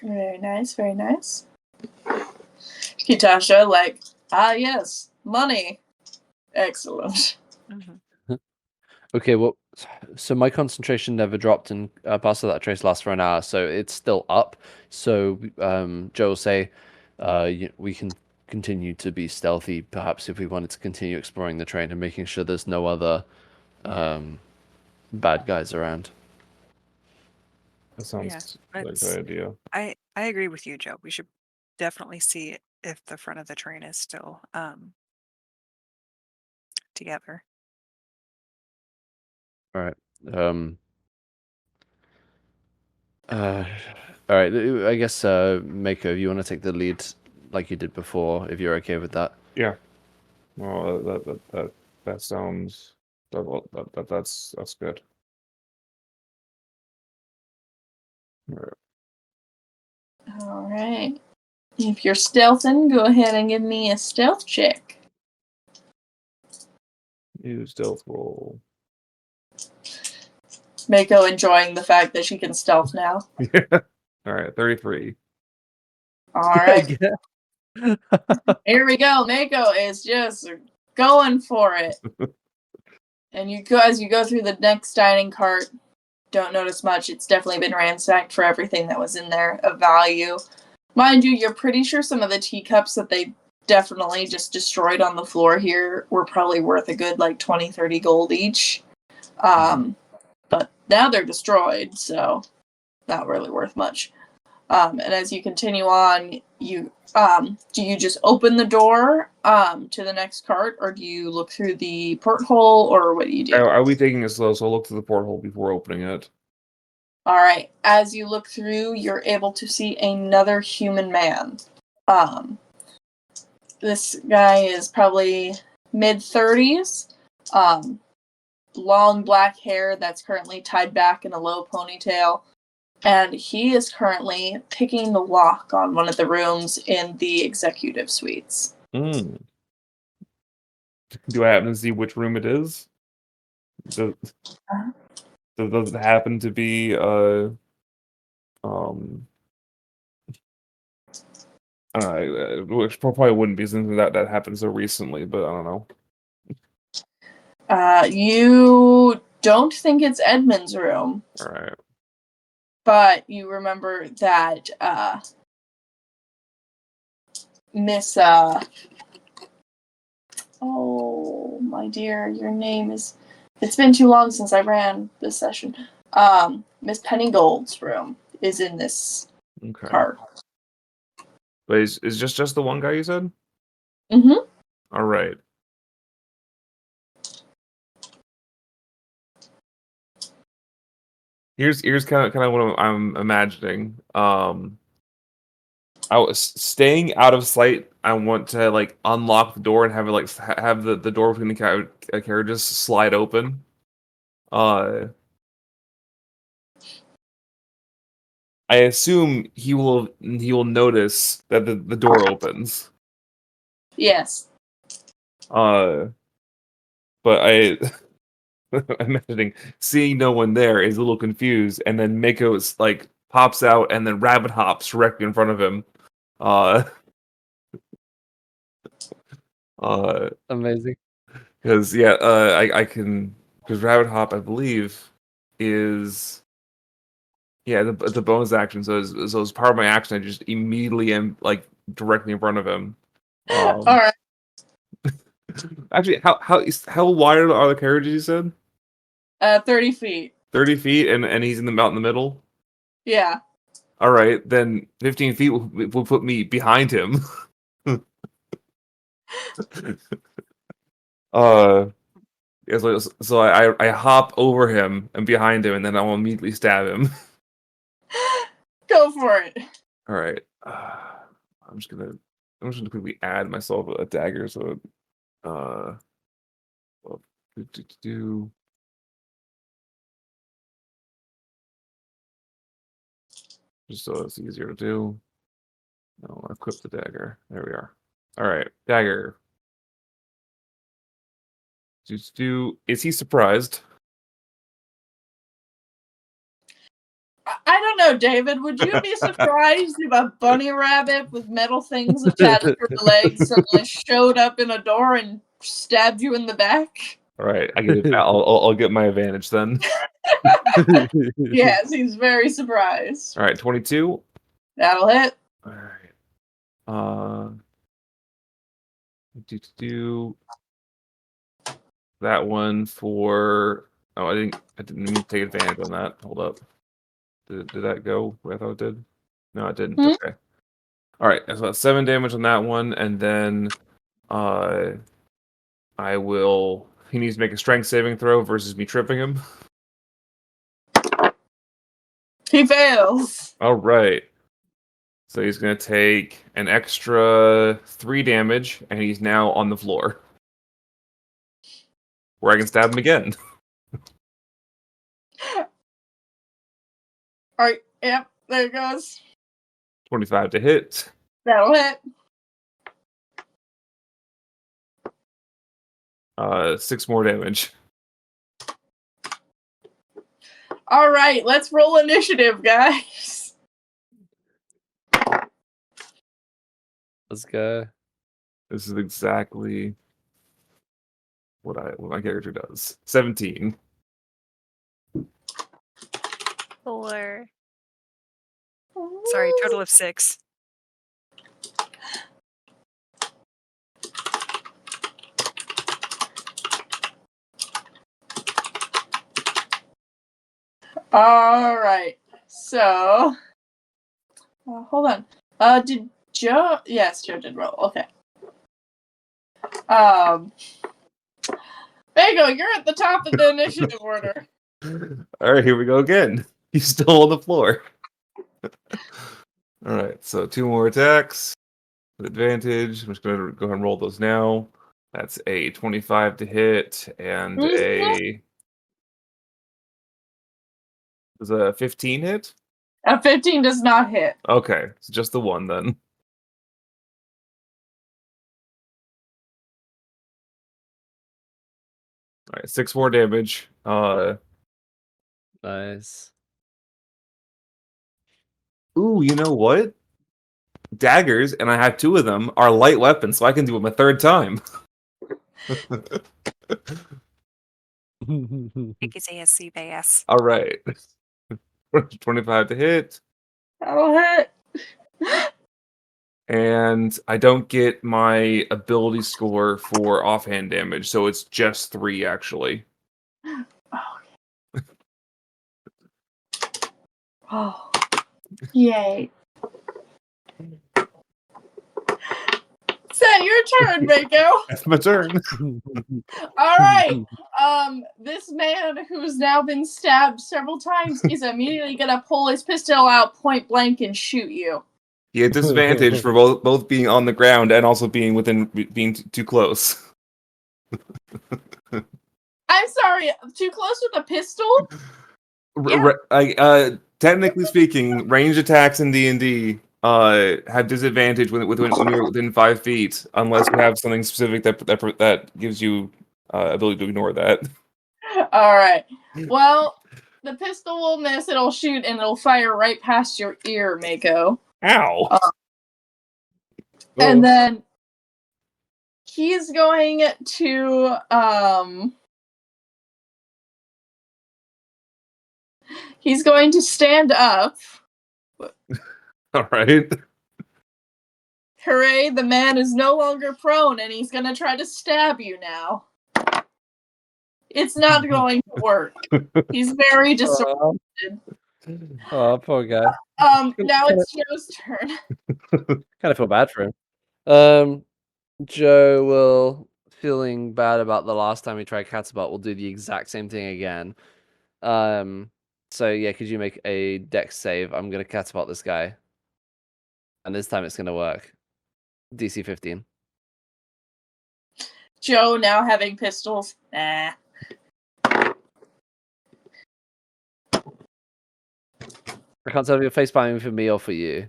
Very nice, very nice. Kitasha, like, yes, money. Excellent. Okay, well, so my concentration never dropped, and Pastor that trace lasts for an hour, so it's still up. So Joe will say we can continue to be stealthy, perhaps if we wanted to continue exploring the train and making sure there's no other bad guys around. That sounds like a good idea. I agree with you, Joe. We should definitely see if the front of the train is still together. All right. All right. I guess Mako, you want to take the lead like you did before, if you're okay with that. Yeah. Well, that sounds that's good. All right. If you're stealthing, go ahead and give me a stealth check. Use stealth roll. Mako enjoying the fact that she can stealth now. Yeah. All right, 33. All right. Here we go. Mako is just going for it. And as you go through the next dining cart, don't notice much. It's definitely been ransacked for everything that was in there of value. Mind you, you're pretty sure some of the teacups that they definitely just destroyed on the floor here were probably worth a good 20, 30 gold each. But now they're destroyed, so not really worth much. And as you continue on, you do you just open the door to the next cart, or do you look through the porthole, or what do you do? Are we taking it slow? So I'll look through the porthole before opening it. All right. As you look through, you're able to see another human man. This guy is probably mid-30s. Long black hair that's currently tied back in a low ponytail. And he is currently picking the lock on one of the rooms in the executive suites. Do I happen to see which room it is? Does it happen to be I don't know, which probably wouldn't be something that happened so recently, but I don't know. You don't think it's Edmund's room. All right. But you remember that Miss oh my dear, your name is, it's been too long since I ran this session. Miss Pennygold's room is in this cart. But is just the one guy you said? Mm-hmm. All right. Here's kind of what I'm imagining. I was staying out of sight. I want to unlock the door and have it have the door between the carriages slide open. I assume he will notice that the door opens. Yes. But I'm imagining seeing no one there is a little confused, and then Mako's pops out and then rabbit hops directly in front of him. Amazing. Because I can, because rabbit hop I believe is it's a bonus action. So as part of my action, I just immediately am directly in front of him. All right. Actually, how wide are the carriages? You said 30 feet. 30 feet, and he's out in the middle. Yeah. All right, then 15 feet will put me behind him. Yeah, so I hop over him and behind him, and then I'll immediately stab him. Go for it. All right. I'm just gonna quickly add myself a dagger. So, well, do. Just so it's easier to do. I'll equip the dagger. There we are. All right, dagger. Is he surprised? I don't know, David. Would you be surprised if a bunny rabbit with metal things attached to her legs suddenly showed up in a door and stabbed you in the back? All right, I get it. I'll get my advantage then. Yes, he's very surprised. All right, 22. That'll hit. All right. Do that one for. Oh, I didn't mean to take advantage on that. Hold up. Did that go where I thought it did? No, it didn't. Okay. All right. So that's 7 damage on that one, and then I will. He needs to make a strength saving throw versus me tripping him. He fails. All right. So he's going to take an extra 3 damage, and he's now on the floor. Where I can stab him again. Alright, yep, there it goes. 25 to hit. That'll hit. 6 more damage. Alright, let's roll initiative, guys. Let's go. This is exactly what my character does. 17. 4. Sorry, total of 6. Alright, so... hold on. Did Joe... Yes, Joe did roll. Okay. Vago, you're at the top of the initiative order. Alright, here we go again. He's still on the floor. Alright, so 2 more attacks. With advantage. I'm just going to go ahead and roll those now. That's a 25 to hit, and a... Does a 15 hit? A 15 does not hit. Okay, it's just the one then. Alright, 6 more damage. Nice. Ooh, you know what? Daggers, and I have 2 of them, are light weapons, so I can do them a 3rd time. Take his ASC bass. All right. 25 to hit. That'll hit. And I don't get my ability score for offhand damage, so it's just 3 actually. Oh. Yay. Is that your turn, Mako? That's my turn. Alright. This man who's now been stabbed several times is immediately gonna pull his pistol out point blank and shoot you. He had disadvantage for both being on the ground and also being too close. I'm sorry, too close with a pistol? Technically speaking, ranged attacks in D&D have disadvantage when you're within 5 feet, unless you have something specific that gives you ability to ignore that. Alright. Well, the pistol will miss, it'll shoot, and it'll fire right past your ear, Mako. Ow! And then he's going to stand up. All right. Hooray, the man is no longer prone and he's gonna try to stab you now. It's not going to work. He's very disoriented. Oh, poor guy. Now it's Joe's turn. Kind of feel bad for him. Joe will, feeling bad about the last time we tried Catabot, will do the exact same thing again. So yeah, could you make a dex save? I'm gonna Catabot this guy. And this time it's gonna work. DC 15. Joe now having pistols. Nah. I can't tell if you're face palming for me or for you.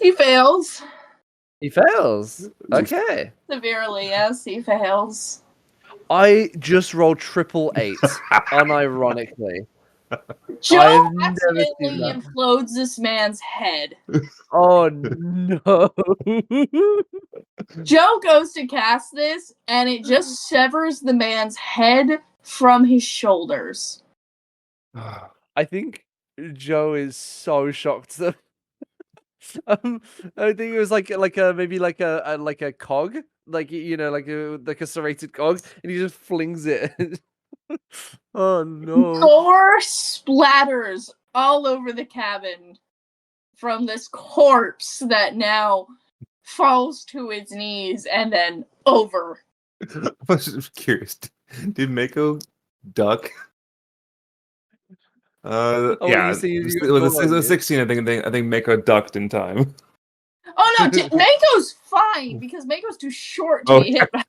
He fails. He fails. Okay. Severely, yes, he fails. I just rolled 888, unironically. Joe I've never accidentally seen that. implodes this man's head. Oh no. Joe goes to cast this, and it just severs the man's head from his shoulders. I think Joe is so shocked that I think it was like maybe like a cog, like like a serrated cog, and he just flings it. Oh no! Gore splatters all over the cabin from this corpse that now falls to its knees and then over. I was just curious. Did Mako duck? Yeah, you with the 16, I think Mako ducked in time. Oh no, Mako's fine because Mako's too short to be hit by.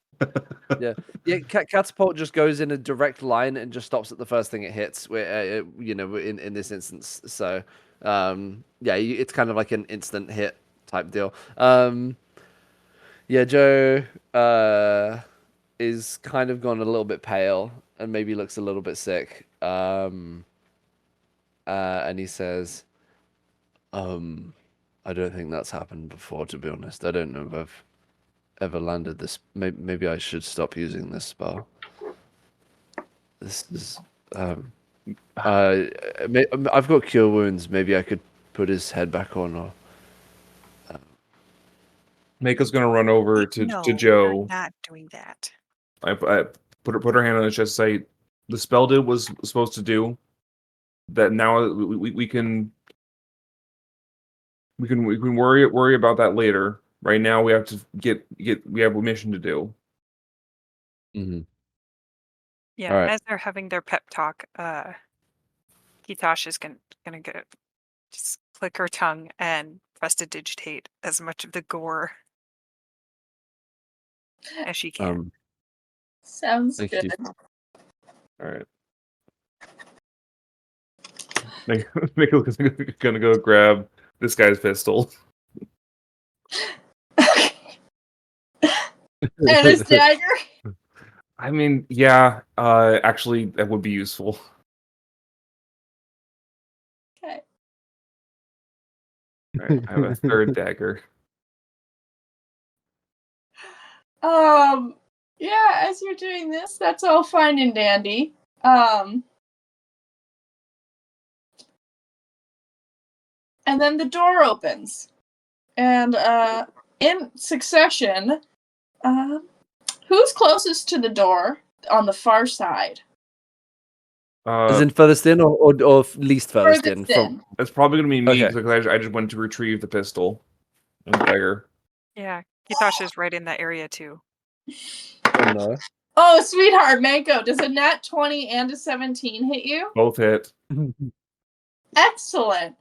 Yeah. Catapult just goes in a direct line and just stops at the first thing it hits. In this instance, so it's kind of like an instant hit type deal. Joe is kind of gone a little bit pale and maybe looks a little bit sick. And he says, I don't think that's happened before, to be honest. I don't know if I've ever landed this. Maybe I should stop using this spell. This is I've got cure wounds. Maybe I could put his head back on, or Mako's gonna run over to Joe. You're not doing that. I put her hand on his chest. Say, the spell did was supposed to do. That now we can worry about that later. Right now we have to we have a mission to do. Mm-hmm. Yeah, right. As they're having their pep talk, Kitash is gonna go just click her tongue and prestidigitate as much of the gore as she can. Sounds good. You. All right. Mako's gonna go grab this guy's pistol. And his dagger? I mean, yeah, actually, that would be useful. Okay. All right, I have a third dagger. Yeah, as you're doing this, that's all fine and dandy. And then the door opens. And, in succession, who's closest to the door on the far side? Is in furthest in or least furthest in? It's probably going to be me because I just went to retrieve the pistol and dagger. Yeah, Kitash is right in that area too. Oh no. Oh, sweetheart, Mako, does a nat 20 and a 17 hit you? Both hit. Excellent.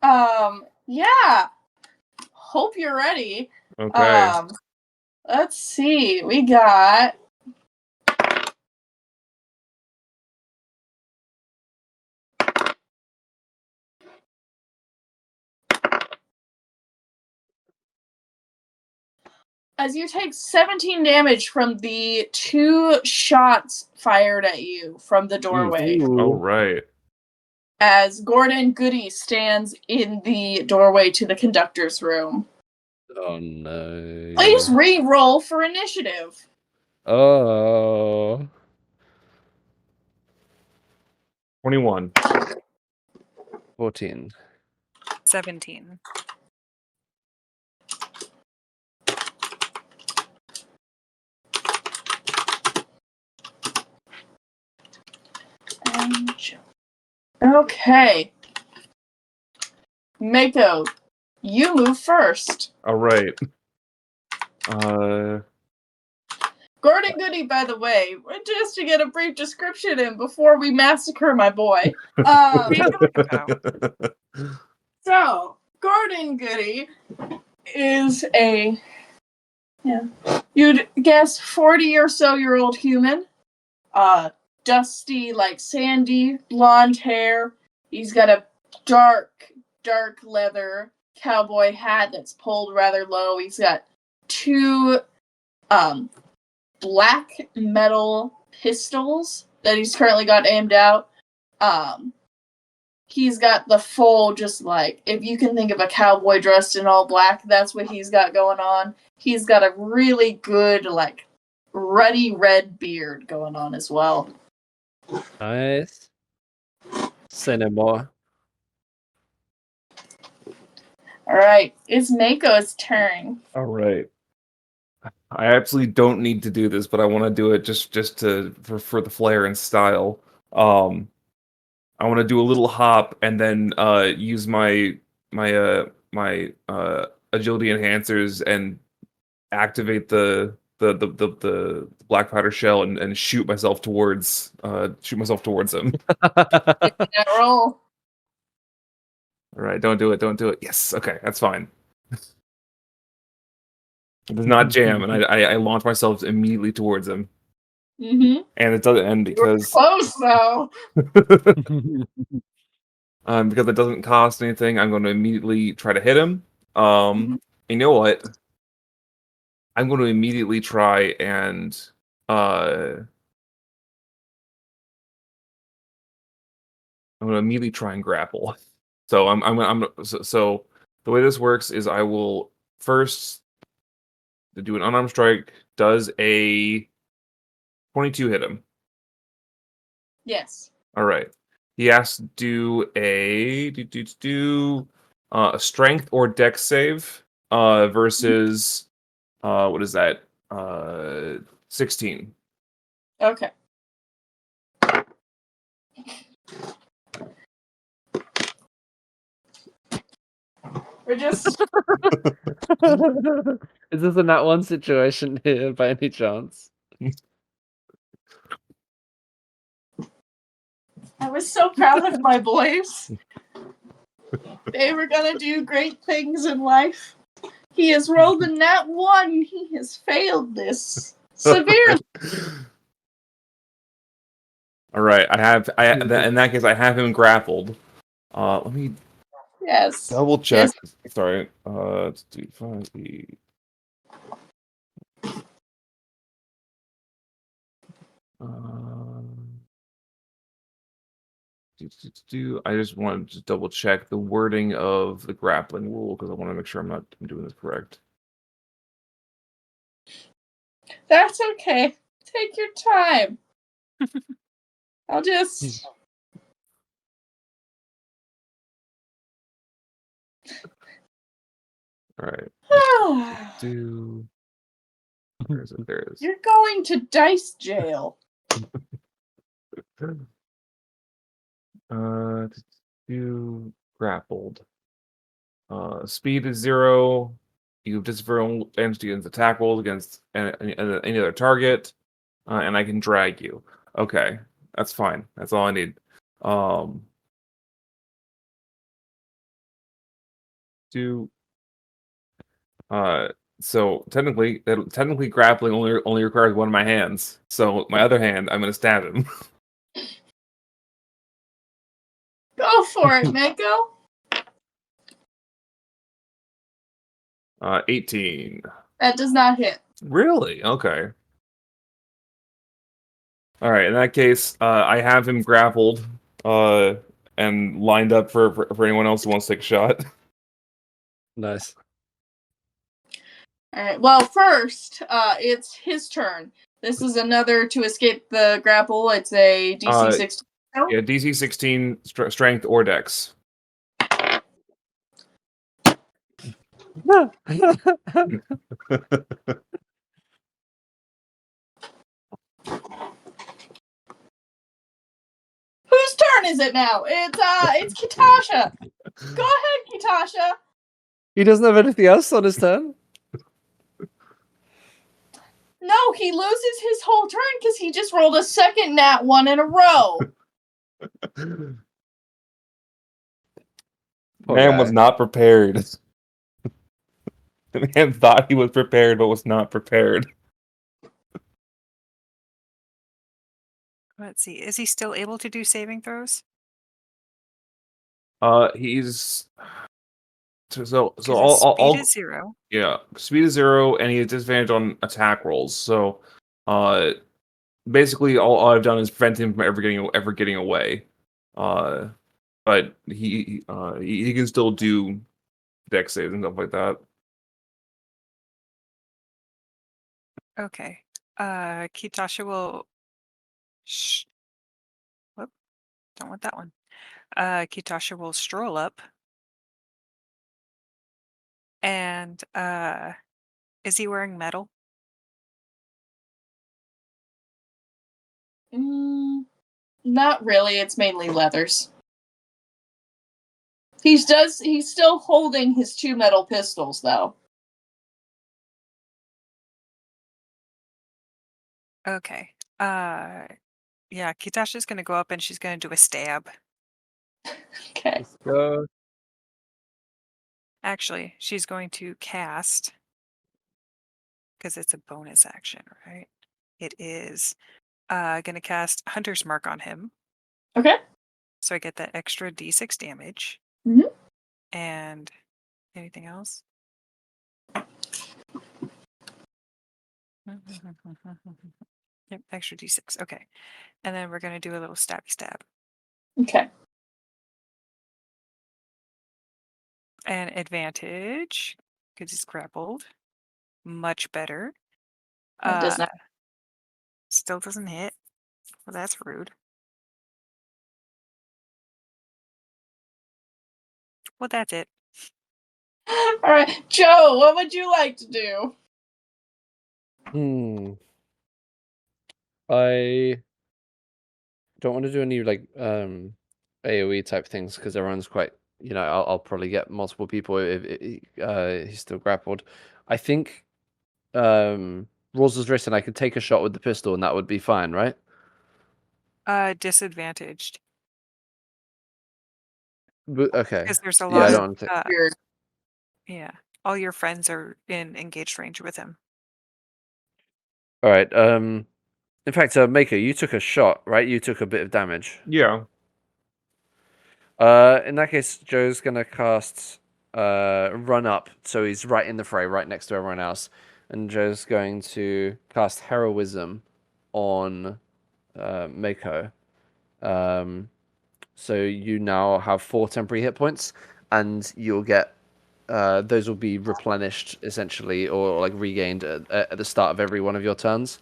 Yeah. Hope you're ready. Okay. Let's see. We got as you take 17 damage from the 2 shots fired at you from the doorway. Oh, right. As Gordon Goody stands in the doorway to the conductor's room. Oh no. Please re-roll for initiative. Oh. 21. 14. 17. Okay. Mako, you move first. All right. Gordon Goody, by the way, just to get a brief description in before we massacre my boy. So, Gordon Goody is a, you'd guess 40 or so year old human. Dusty, like sandy, blonde hair. He's got a dark leather cowboy hat that's pulled rather low. He's got two black metal pistols that he's currently got aimed out. He's got the full, just like, if you can think of a cowboy dressed in all black, that's what he's got going on. He's got a really good, like, ruddy red beard going on as well. Nice. Say no more. Alright, it's Mako's turn. All right. I absolutely don't need to do this, but I want to do it just for the flair and style. I want to do a little hop and then use my agility enhancers and activate the black powder shell and shoot myself towards him. That roll. All right, don't do it. Yes, okay, that's fine. It does not jam, and I launch myself immediately towards him. Mm-hmm. And it doesn't end because close though. Because it doesn't cost anything, I'm going to immediately try to hit him. You know what? I'm going to immediately try and grapple. So so the way this works is I will first do an unarmed strike. Does a 22 hit him? Yes. All right. He has to do a strength or dex save versus what is that? 16. Okay. We're just Is this a nat one situation here by any chance? I was so proud of my boys. They were gonna do great things in life. He has rolled a nat 1. He has failed this severely. All right, in that case I have him grappled. Let me double check. Yes. Sorry. Let's do 5e. I just wanted to double check the wording of the grappling rule because I want to make sure I'm doing this correct. That's okay. Take your time. I'll just. All right. There it is. You're going to dice jail. Do grappled. Speed is 0. You have disadvantage against attack rolls against any other target, and I can drag you. Okay, that's fine. That's all I need. So technically grappling only requires one of my hands. So my other hand, I'm gonna stab him. Go for it, Mako. 18. That does not hit. Really? Okay. All right. In that case, I have him grappled and lined up for anyone else who wants to take a shot. Nice. All right. Well, first, it's his turn. This is another to escape the grapple. It's a DC 16. Yeah, DC 16 strength or dex. turn is it now? It's Kitasha. Go ahead, Kitasha. He doesn't have anything else on his turn? No, he loses his whole turn because he just rolled a second nat 1 in a row. Man was not prepared. The man thought he was prepared, but was not prepared. Let's see. Is he still able to do saving throws? He's Speed is 0. Yeah, speed is 0, and he has disadvantage on attack rolls. So, basically, all I've done is prevent him from ever getting away. But he can still do dex saves and stuff like that. Okay. Kitasha will. Whoop! Don't want that one. Kitasha will stroll up. And is he wearing metal? Not really. It's mainly leathers. He's still holding his 2 metal pistols, though. Okay. Yeah, Kitasha's gonna go up and she's gonna do a stab. Okay. Let's go. Actually, she's going to cast, because it's a bonus action, right? It is gonna cast Hunter's Mark on him. Okay. So I get that extra d6 damage. Mhm. And anything else? Yep, extra d6. Okay. And then we're going to do a little stabby stab. Okay. And advantage, because he's grappled. Much better. That does not. Still doesn't hit. Well, that's rude. Well, that's it. All right, Joe, what would you like to do? I don't want to do any like AoE type things because everyone's quite, I'll probably get multiple people if he's still grappled. I think rules is written I could take a shot with the pistol and that would be fine, right? Disadvantaged. But, okay. Because there's a Yeah, I lot don't of think. yeah. All your friends are in engaged range with him. All right. In fact, Maker, you took a shot, right? You took a bit of damage. Yeah. In that case, Joe's gonna cast Run Up, so he's right in the fray, right next to everyone else, and Joe's going to cast Heroism on Mako. So you now have 4 temporary hit points, and you'll get those will be replenished essentially, or like regained at the start of every one of your turns.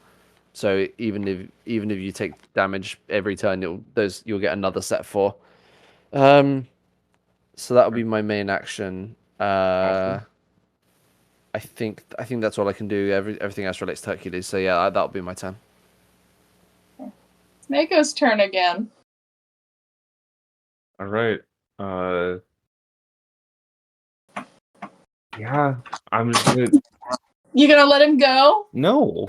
So even if you take damage every turn, you'll get another set 4. So that'll be my main action. Awesome. I think that's all I can do. Everything else relates to Hercules. So yeah, that'll be my turn. Mako's turn again. All right. Yeah, I'm just gonna. You gonna let him go? No.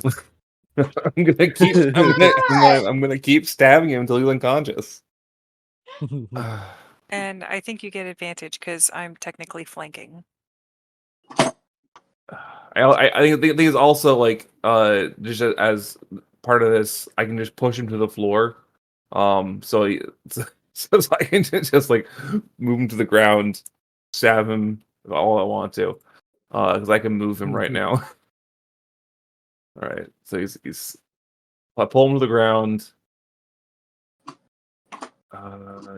I'm gonna keep stabbing him until he's unconscious. And I think you get advantage because I'm technically flanking. I think the thing is also like just as part of this, I can just push him to the floor. So I can just like move him to the ground, stab him all I want to, because I can move him right now. All right, so he's I pull him to the ground.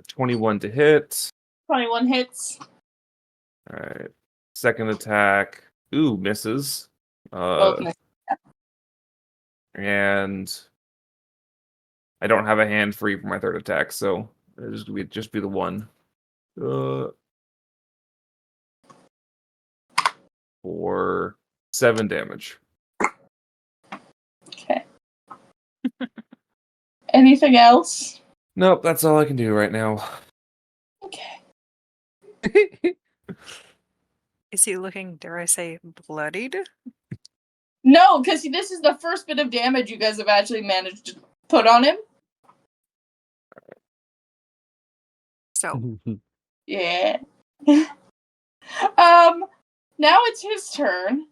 21 to hit. 21 hits. All right, second attack. Ooh, misses. Both miss. And I don't have a hand free for my third attack, so it'll just be the one. For 7 damage. Okay. Anything else? Nope, that's all I can do right now. Okay. Is he looking, dare I say, bloodied? No, because this is the first bit of damage you guys have actually managed to put on him. So. Yeah. Now it's his turn.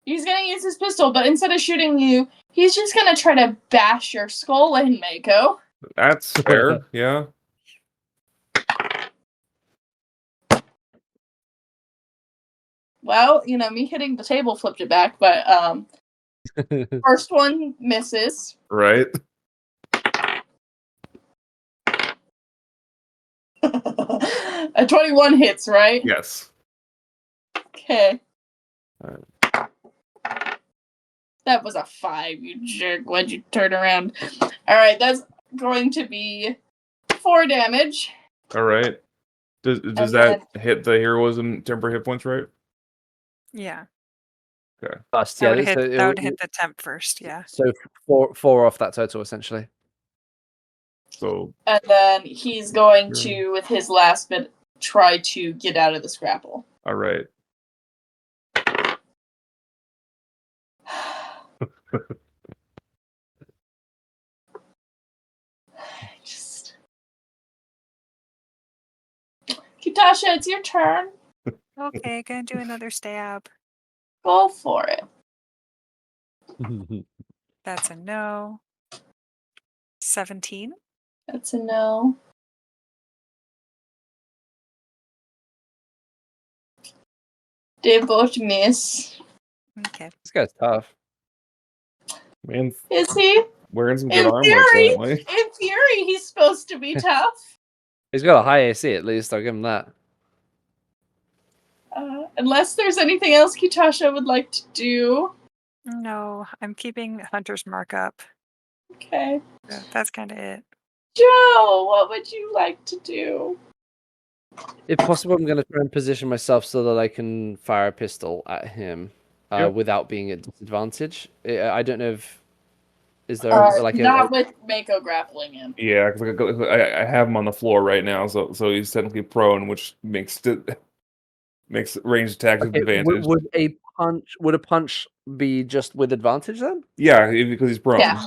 He's gonna use his pistol, but instead of shooting you, he's just gonna try to bash your skull in, Mako. That's fair, yeah. Well, me hitting the table flipped it back, but first one misses. Right. A 21 hits, right? Yes. Okay. Alright. That was a 5, you jerk. Why'd you turn around? Alright, that's going to be 4 damage. Alright. Does that hit the heroism temper hit points, right? Yeah. Okay. Bust, That yeah. would hit the temp first, yeah. So four off that total, essentially. So. And then he's going to, with his last bit, try to get out of the scrapple. Alright. Kitasha, it's your turn. Okay, gonna do another stab. Go for it. That's a no. 17. That's a no. They both miss. Okay. This guy's tough. Man, is he? Wearing some good armor, apparently. In theory, he's supposed to be tough. He's got a high AC at least, I'll give him that. Unless there's anything else Kitasha would like to do. No, I'm keeping Hunter's Mark up. Okay. So that's kind of it. Joe, what would you like to do? If possible, I'm going to try and position myself so that I can fire a pistol at him without being at disadvantage. I don't know if... Is there not with Mako grappling him. Yeah, because I have him on the floor right now, so he's technically prone, which makes ranged attacks advantage. Would a punch be just with advantage then? Yeah, because he's prone. Yeah.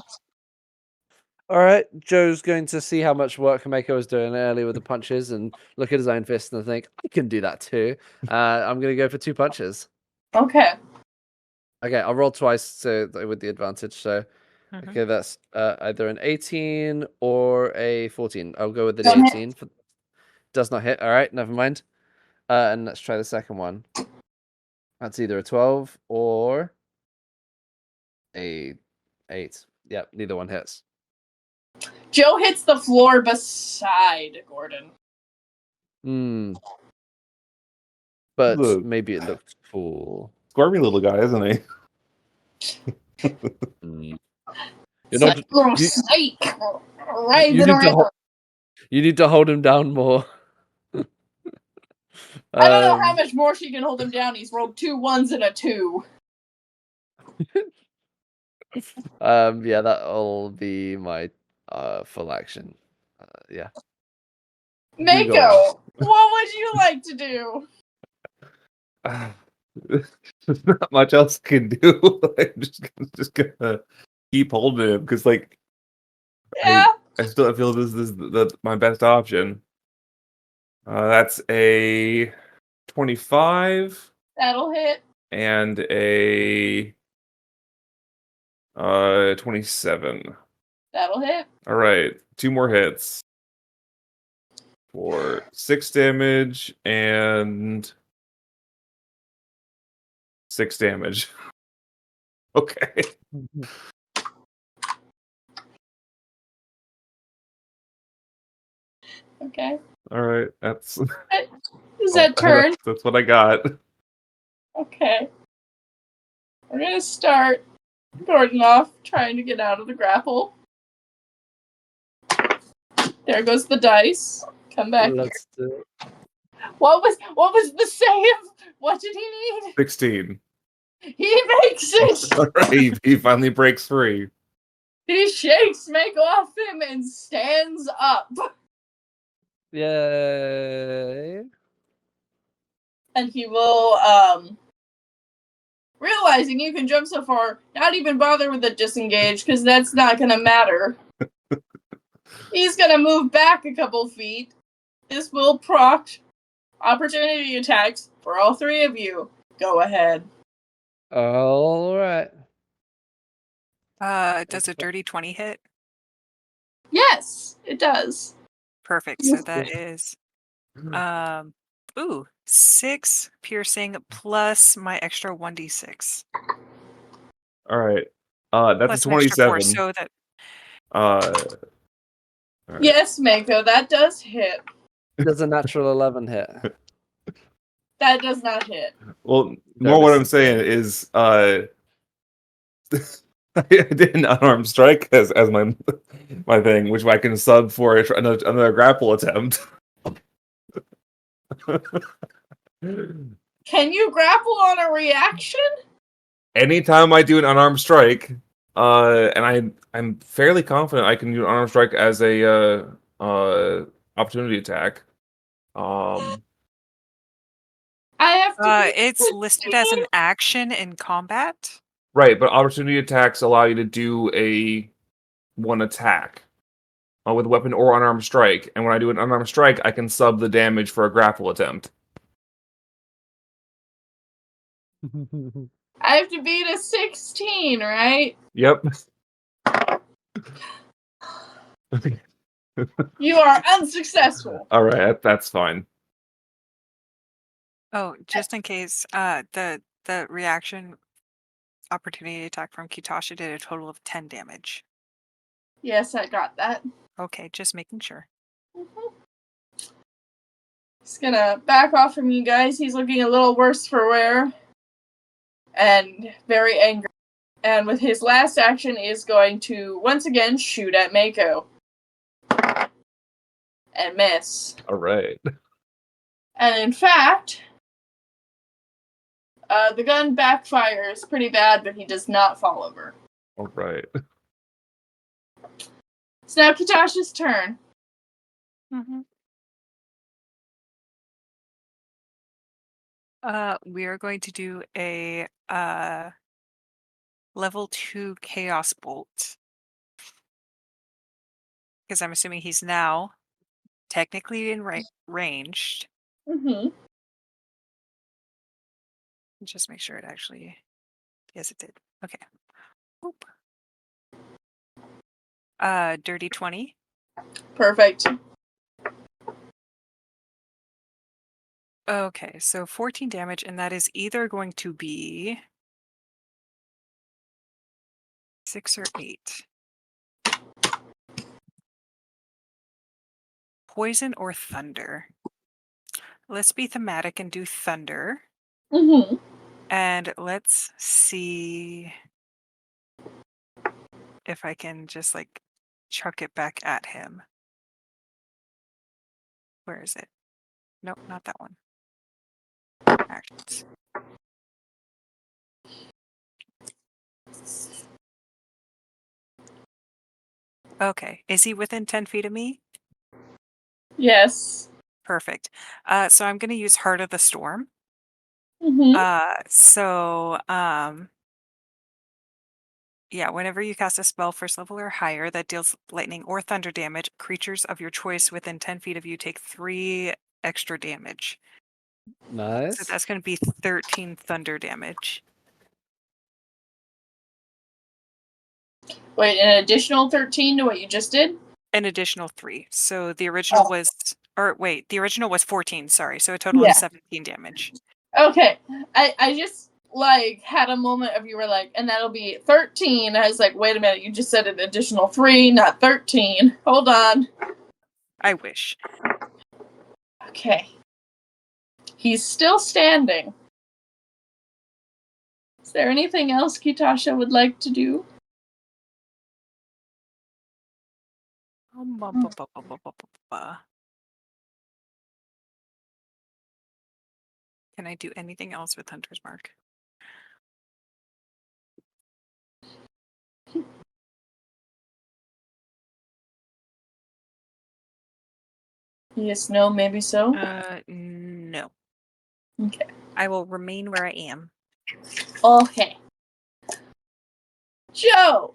All right, Joe's going to see how much work Mako was doing earlier with the punches and look at his own fist and think, I can do that too. I'm going to go for 2 punches. Okay. Okay, I'll roll twice with the advantage. So, okay, that's either an 18 or a 14. I'll go with the 18. Does not hit. All right, never mind. And let's try the second one. That's either a 12 or a 8. Yep, neither one hits. Joe hits the floor beside Gordon. But maybe it looked cool. Squirmy little guy, isn't he? You're not little snake. Right you need to hold him down more. I don't know how much more she can hold him down. He's rolled 2 1s and a 2. Yeah, that'll be my full action. Yeah. Mako, what would you like to do? There's not much else I can do. I'm just gonna keep holding him because, I feel this is my best option. That's a 25. That'll hit. And a 27. That'll hit. All right, 2 more hits for 6 damage and 6 damage. Okay. Okay. All right, that's. Is that turn? That's what I got. Okay. We're gonna start Gordon off trying to get out of the grapple. There goes the dice. Come back. Let's do it. What was the save? What did he need? 16. He makes it. All right, he finally breaks free. He shakes Mako off him and stands up. Yay. And he will, realizing you can jump so far, not even bother with the disengage, because that's not going to matter. He's going to move back a couple feet. This will proc opportunity attacks for all three of you. Go ahead. All right. Does a dirty 20 hit? Yes, it does. Perfect. So that is 6 piercing plus my extra 1d6. All right. That's Plus a an extra 4, 27. so that Right. Yes, Mako, that does hit. Does a natural 11 hit? That does not hit. Well, more what I'm saying is I did an unarmed strike as my thing, which I can sub for another grapple attempt. Can you grapple on a reaction? Anytime I do an unarmed strike, and I'm fairly confident I can do an unarmed strike as a opportunity attack. I have to. it's listed as an action in combat. Right, but opportunity attacks allow you to do one attack with a weapon or unarmed strike, and when I do an unarmed strike, I can sub the damage for a grapple attempt. I have to beat a 16, right? Yep. You are unsuccessful. All right, that's fine. Oh, just in case, the reaction opportunity attack from Kitasha did a total of 10 damage. Yes, I got that. Okay, just making sure. He's gonna back off from you guys. He's looking a little worse for wear. And very angry. And with his last action is going to once again shoot at Mako. And miss. All right. And in fact, the gun backfires pretty bad, but he does not fall over. All right. It's now Kitasha's turn. Mm-hmm. We are going to do a level 2 Chaos Bolt. Because I'm assuming he's now technically in ranged. Mm-hmm. Just make sure it actually... Yes, it did. Okay. Oop. Dirty 20. Perfect. Okay, so 14 damage, and that is either going to be 6 or 8. Poison or thunder? Let's be thematic and do thunder. Mm-hmm. And let's see if I can just like chuck it back at him. Where is it? Nope, not that one. Actions. Okay, is he within 10 feet of me? Yes. Perfect. So I'm going to use Heart of the Storm. Mm-hmm. Yeah, whenever you cast a spell first level or higher that deals lightning or thunder damage, creatures of your choice within 10 feet of you take 3 extra damage. Nice. So that's going to be 13 thunder damage. Wait, an additional 13 to what you just did? An additional 3. So the original was... Or wait, the original was 14, sorry. So a total of 17 damage. Okay. I just, like, had a moment of you were like, and that'll be 13. I was like, wait a minute, you just said an additional 3, not 13. Hold on. I wish. Okay. He's still standing. Is there anything else Kitasha would like to do? Can I do anything else with Hunter's Mark? Yes, no, maybe so. No. Okay. I will remain where I am. Okay. Joe!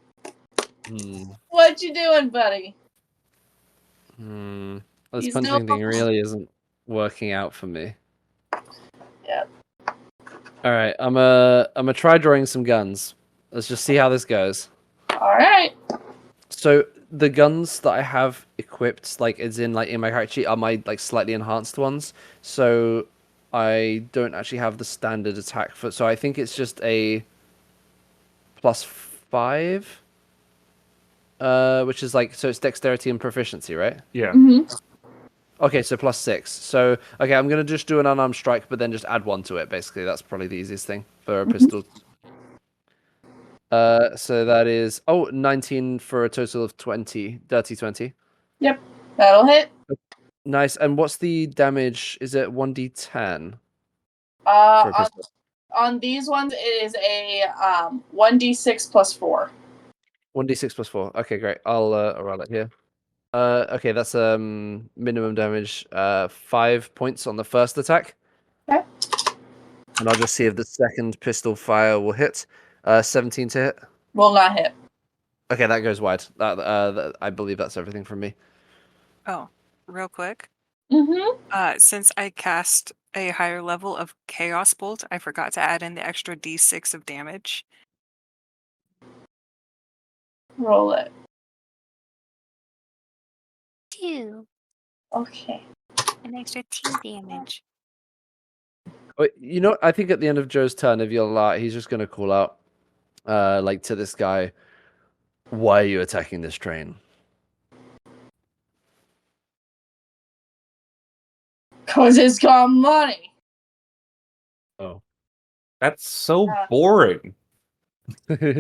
Hmm. What you doing, buddy? This He's punching no- thing really isn't working out for me. Yep. All right, I'm gonna try drawing some guns. Let's just see how this goes. All right. So the guns that I have equipped, like in my character sheet, are my like slightly enhanced ones. So I don't actually have the standard attack for. So I think it's just a +5, which is like, so it's dexterity and proficiency, right? Yeah. Mm-hmm. Okay, so +6. So okay, I'm gonna just do an unarmed strike, but then just add 1 to it. Basically, that's probably the easiest thing for a pistol. So that is 19 for a total of 20, dirty 20. Yep, that'll hit. Nice. And what's the damage? Is it 1d10? On these ones, it is a 1d6 plus 4. 1d6 plus 4. Okay, great. I'll roll it here. Okay, that's minimum damage 5 points on the first attack. Okay. And I'll just see if the second pistol fire will hit. 17 to hit. Will not hit. Okay, that goes wide. That I believe that's everything from me. Oh, real quick. Mm-hmm. Since I cast a higher level of Chaos Bolt, I forgot to add in the extra D6 of damage. Roll it. 2. Okay. An extra 2 damage. Oh, you know, I think at the end of Joe's turn, if you'll allow, he's just gonna call out, like to this guy, "Why are you attacking this train?" 'Cause it's got money. Oh. That's so Yeah. boring. I think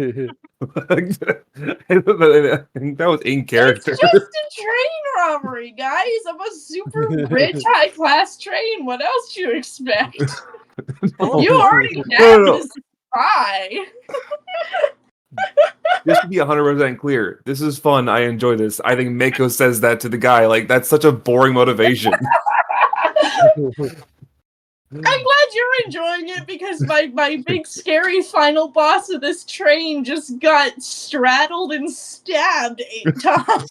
that was in character. It's just a train robbery, guys. I'm a super rich, high-class train. What else do you expect? You already have this spy. Just to be 100% clear, this is fun. I enjoy this. I think Mako says that to the guy. Like, that's such a boring motivation. I'm glad you're enjoying it because my big scary final boss of this train just got straddled and stabbed 8 times.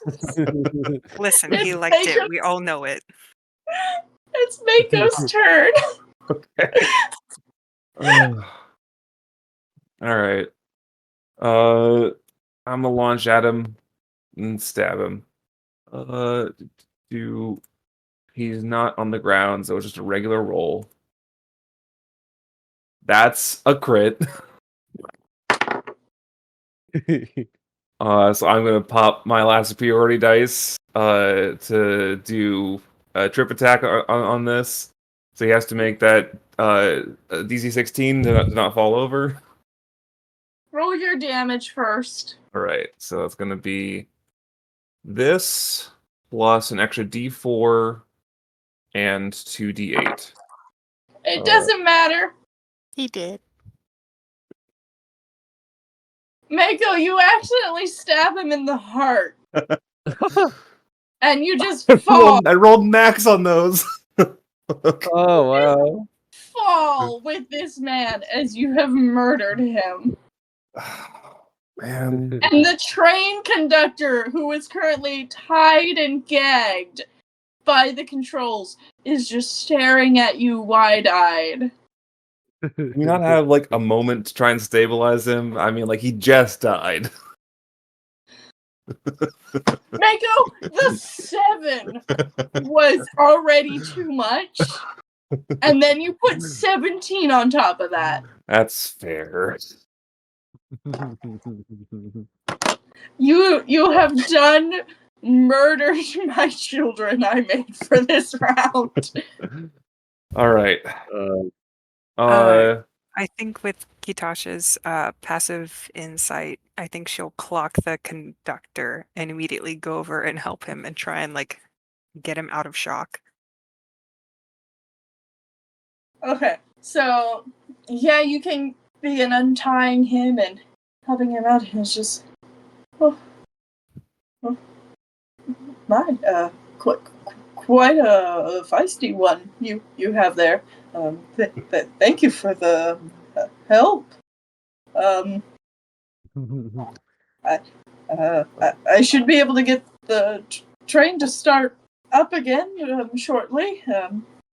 Listen, he liked it. We all know it. It's Mako's turn. Okay. All right. I'm gonna launch at him and stab him. He's not on the ground, so it's just a regular roll. That's a crit. So I'm gonna pop my last superiority dice to do a trip attack on this. So he has to make that DC 16 to not fall over. Roll your damage first. All right, so it's gonna be this plus an extra D4 and 2D8. It doesn't matter. He did. Mako, you accidentally stab him in the heart. And you just fall. I rolled max on those. Oh, wow. Fall with this man as you have murdered him. Man. And the train conductor, who is currently tied and gagged by the controls, is just staring at you wide-eyed. Can we not have, like, a moment to try and stabilize him? I mean, like, he just died. Mako, the 7 was already too much. And then you put 17 on top of that. That's fair. You have done murdered my children I made for this round. All right. I think with Kitash's passive insight, I think she'll clock the conductor and immediately go over and help him and try and like get him out of shock. Okay, so yeah, you can begin untying him and helping him out. It's just, quite a feisty one you have there. Thank you for the help. I should be able to get the train to start up again shortly.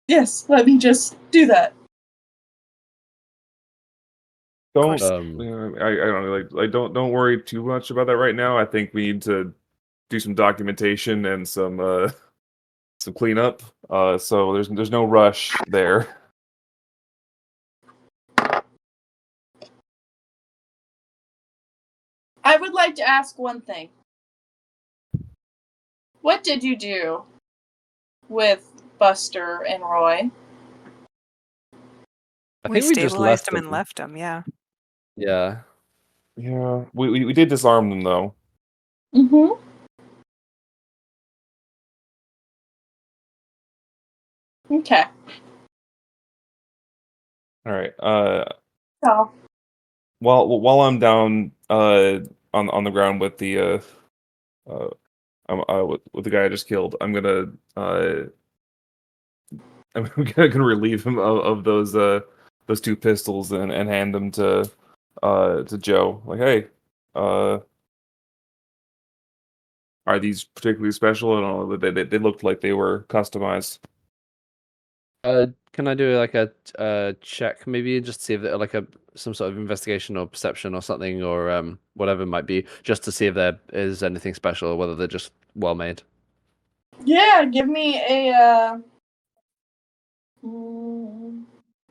Yes, let me just do that. Don't. Um, I don't know, like don't worry too much about that right now. I think we need to do some documentation and some cleanup. So there's no rush there. I would like to ask one thing. What did you do with Buster and Roy? I We think we just stabilized left them and left them, yeah. Yeah. Yeah, we did disarm them though. Mm-hmm. Okay. All right. So, While I'm down on the ground with the with the guy I just killed, I'm gonna relieve him of those two pistols and hand them to Joe. Like, hey, are these particularly special? I don't know. They looked like they were customized. Can I do like a check maybe just to see if there, like some sort of investigation or perception or something or whatever it might be, just to see if there is anything special or whether they're just well made. yeah, give me a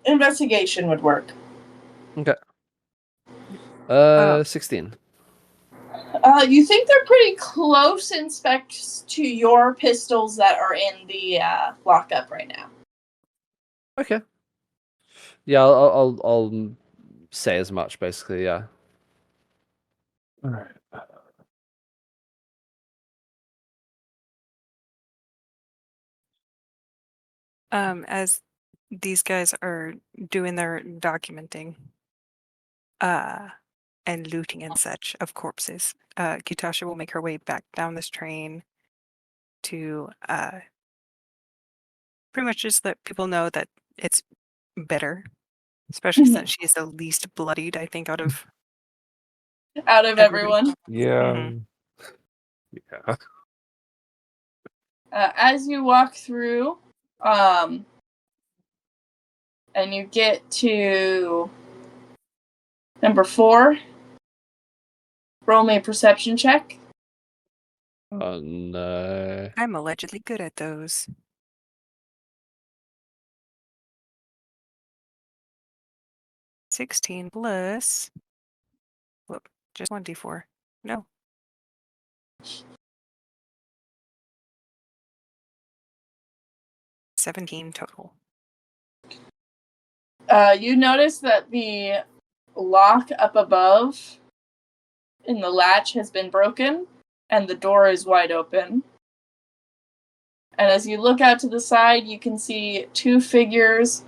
investigation would work. Okay. 16. You think they're pretty close in specs to your pistols that are in the lockup right now. Okay. Yeah, I'll say as much basically. Yeah. All right. As these guys are doing their documenting, and looting and such of corpses, Kitasha will make her way back down this train to pretty much just let people know that it's better, especially since she's the least bloodied, I think, out of everybody. everyone. Yeah. Mhm. Yeah. As you walk through, and you get to number 4, roll me a perception check. Oh no. I'm allegedly good at those. 16 plus. Whoop, just 1d4. No. 17 total. You notice that the lock up above in the latch has been broken, and the door is wide open. And as you look out to the side, you can see 2 figures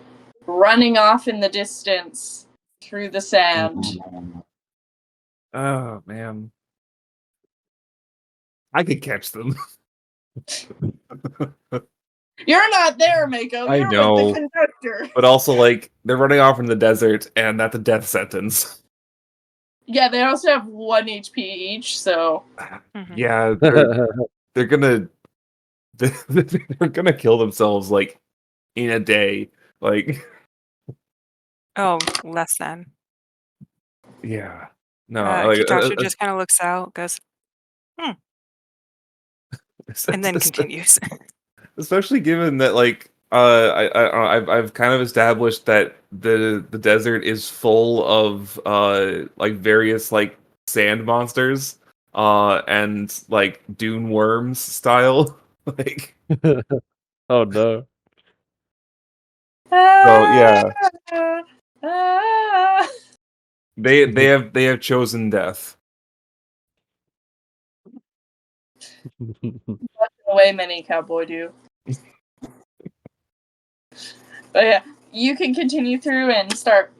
running off in the distance through the sand. Oh man, I could catch them. You're not there, Mako. I You're know. with the conductor. But also, like, they're running off in the desert, and that's a death sentence. Yeah, they also have 1 HP each, so... Mhm. Yeah, they're gonna they're gonna kill themselves like in a day. Like, Oh, less than. yeah, no, like Kitasha just kind of looks out, goes, and then continues. especially given that like I've kind of established that the desert is full of like various like sand monsters and like dune worms style like Oh no. so yeah Ah. they have chosen death. The way many cowboy do. But yeah, you can continue through and start,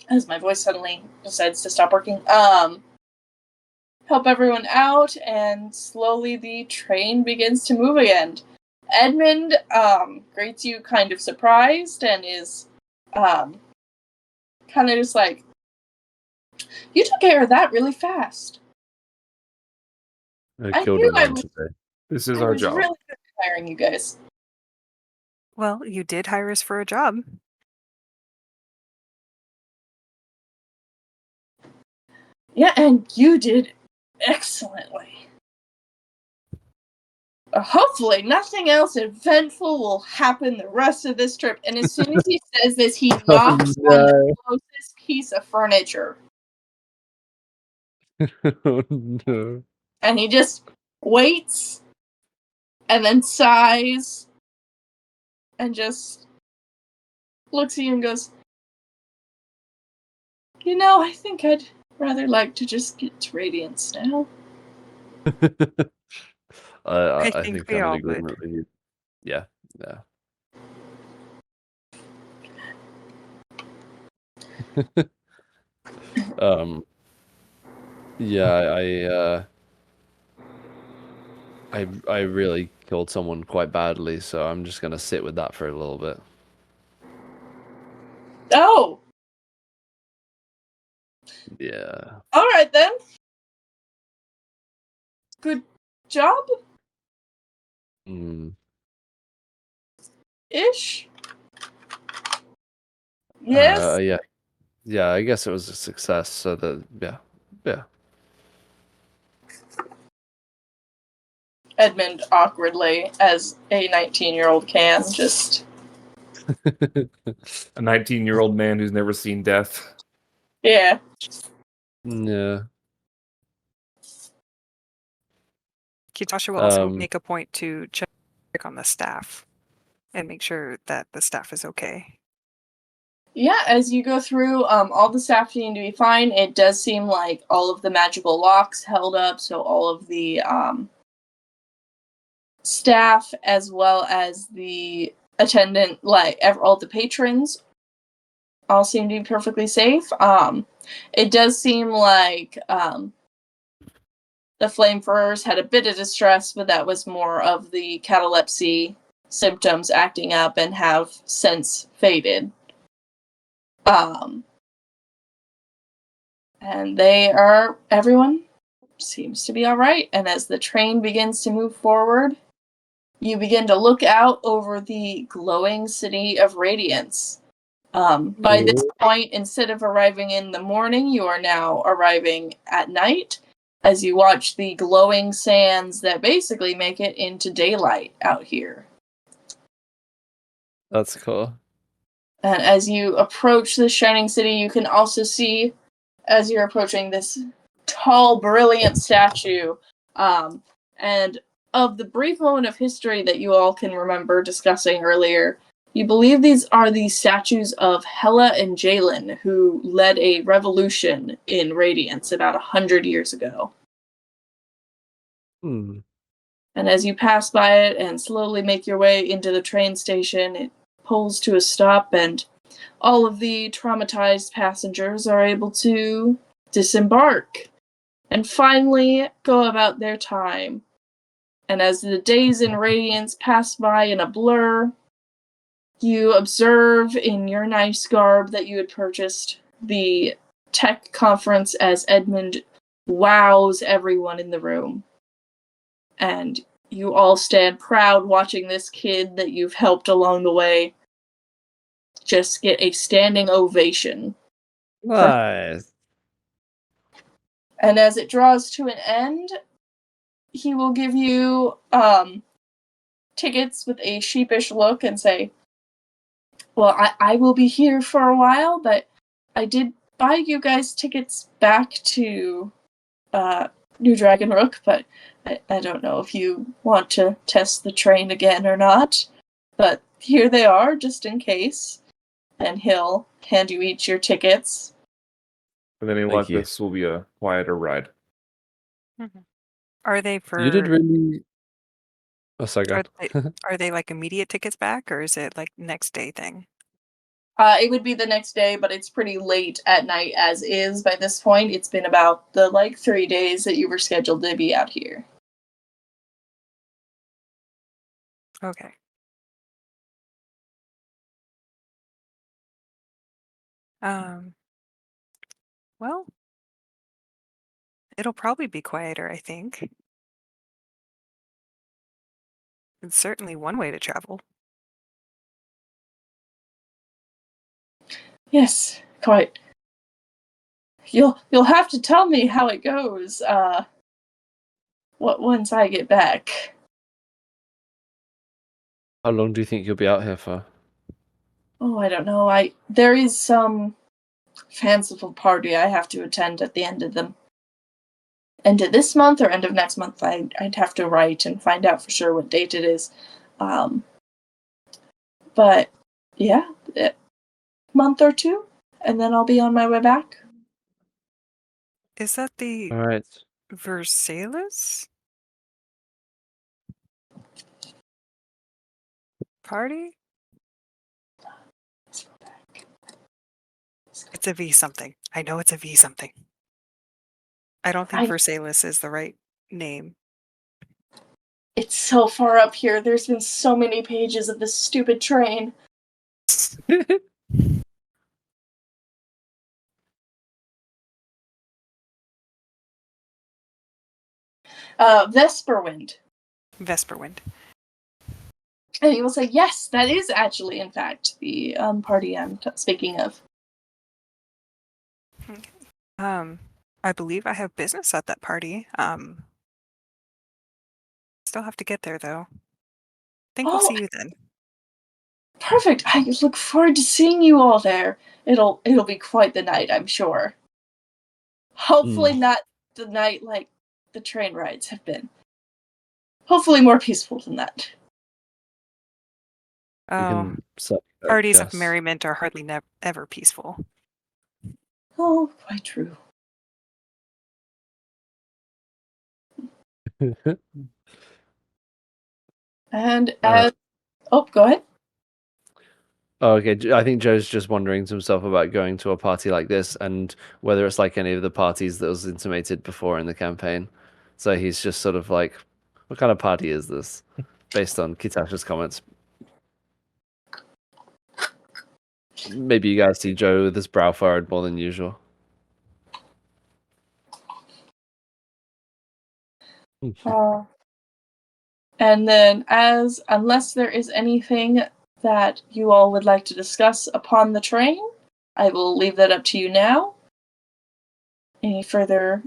as my voice suddenly decides to stop working, help everyone out, and slowly the train begins to move again. Edmund greets you kind of surprised and is kind of just like, you took care of that really fast. I killed a man today. This is I our was job. really good at hiring you guys. Well, you did hire us for a job. Yeah, and you did excellently. Hopefully, nothing else eventful will happen the rest of this trip. And as soon as he says this, he knocks on the closest piece of furniture. Oh no. And he just waits and then sighs and just looks at you and goes, you know, I think I'd rather like to just get to Radiance now. I think we I'm all in agreement with you. Yeah. Yeah, I really killed someone quite badly, so I'm just gonna sit with that for a little bit. Oh! Yeah. Alright then. Good job? Ish? Yes? Yeah. Yeah, I guess it was a success, so yeah. Edmund awkwardly, as a 19-year-old can, just... A 19-year-old man who's never seen death. Yeah. Yeah. Kitasha will also make a point to check on the staff and make sure that the staff is okay. Yeah, as you go through, all the staff seem to be fine. It does seem like all of the magical locks held up, so all of the staff as well as the attendant, like all the patrons, all seem to be perfectly safe. It does seem like the flamethrowers had a bit of distress, but that was more of the catalepsy symptoms acting up and have since faded. And everyone seems to be alright. And as the train begins to move forward, you begin to look out over the glowing city of Radiance. By this point, instead of arriving in the morning, you are now arriving at night as you watch the glowing sands that basically make it into daylight out here. That's cool. And as you approach the shining city, you can also see, as you're approaching, this tall, brilliant statue. And of the brief moment of history that you all can remember discussing earlier, you believe these are the statues of Hela and Jalen, who led a revolution in Radiance about 100 years ago. And as you pass by it and slowly make your way into the train station, it pulls to a stop, and all of the traumatized passengers are able to disembark and finally go about their time. And as the days in Radiance pass by in a blur, you observe in your nice garb that you had purchased the tech conference as Edmund wows everyone in the room. And you all stand proud watching this kid that you've helped along the way just get a standing ovation. Nice. And as it draws to an end, he will give you tickets with a sheepish look and say, well, I will be here for a while, but I did buy you guys tickets back to New Dragon Rook, but I don't know if you want to test the train again or not. But here they are, just in case. And he'll hand you each your tickets. And then this will be a quieter ride. Mm-hmm. Are they for... You did really... Oh, sorry, go Are they like immediate tickets back, or is it like next day thing? It would be the next day, but it's pretty late at night as is by this point. It's been about the 3 days that you were scheduled to be out here. Okay. Well, it'll probably be quieter, I think. It's certainly one way to travel. Yes, quite. You'll have to tell me how it goes. Once I get back. How long do you think you'll be out here for? Oh, I don't know. There is some fanciful party I have to attend at the end of this month or end of next month. I'd have to write and find out for sure what date it is. But yeah, month or two, and then I'll be on my way back. Is that the All right. Versailles party? It's a V something. I know it's a V something. I don't think Versailles is the right name. It's so far up here. There's been so many pages of this stupid train. Vesperwind. Vesperwind. And he will say, yes, that is actually, in fact, the party I'm speaking of. Okay. I believe I have business at that party. Still have to get there, though. Think we'll see you then. Perfect. I look forward to seeing you all there. It'll be quite the night, I'm sure. Hopefully not the night like the train rides have been. Hopefully more peaceful than that. Oh, parties of merriment are hardly ever peaceful. Oh, quite true. And as... Oh, go ahead. Oh, okay. I think Joe's just wondering to himself about going to a party like this and whether it's like any of the parties that was intimated before in the campaign. So he's just sort of like, what kind of party is this? Based on Kitasha's comments. Maybe you guys see Joe with his brow furrowed more than usual. And then unless there is anything that you all would like to discuss upon the train, I will leave that up to you now. Any further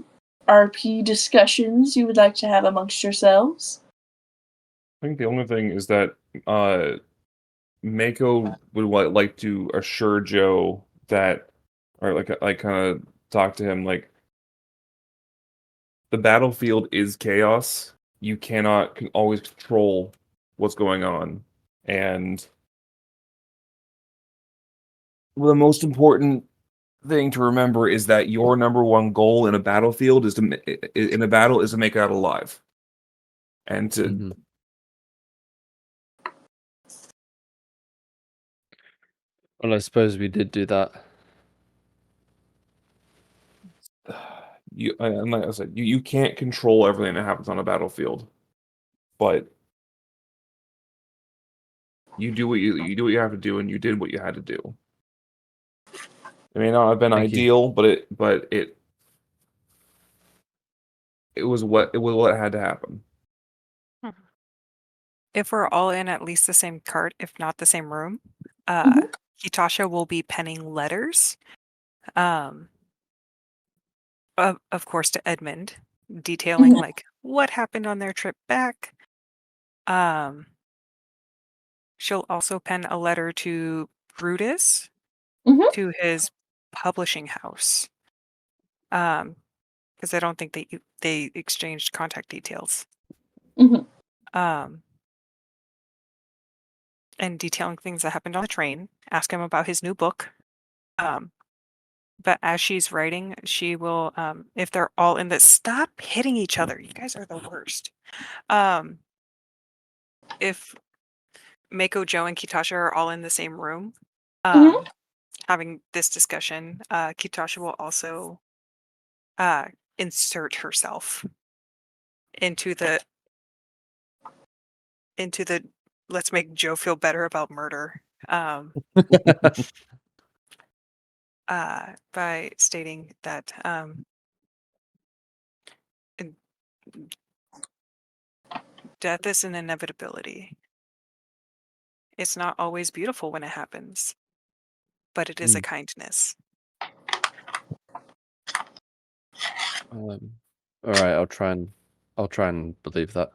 RP discussions you would like to have amongst yourselves? I think the only thing is that Mako would like to assure Joe that, or like kind of talk to him like, the battlefield is chaos. You cannot always control what's going on, and the most important thing to remember is that your number one goal in a battlefield is to make it out alive, and to Well, I suppose we did do that. And like I said, you can't control everything that happens on a battlefield, but you do what you have to do, and you did what you had to do. It may not have been ideal, but it was what had to happen. If we're all in at least the same cart, if not the same room, Kitasha will be penning letters. Of course, to Edmund, detailing like what happened on their trip back. She'll also pen a letter to Brutus, to his publishing house. Because I don't think they exchanged contact details. And detailing things that happened on the train. Ask him about his new book. But as she's writing, she will, if they're all in this, stop hitting each other. You guys are the worst. If Mako, Joe, and Kitasha are all in the same room, having this discussion, Kitasha will also insert herself into the let's make Joe feel better about murder. By stating that death is an inevitability. It's not always beautiful when it happens, but it is a kindness. All right, I'll try and believe that.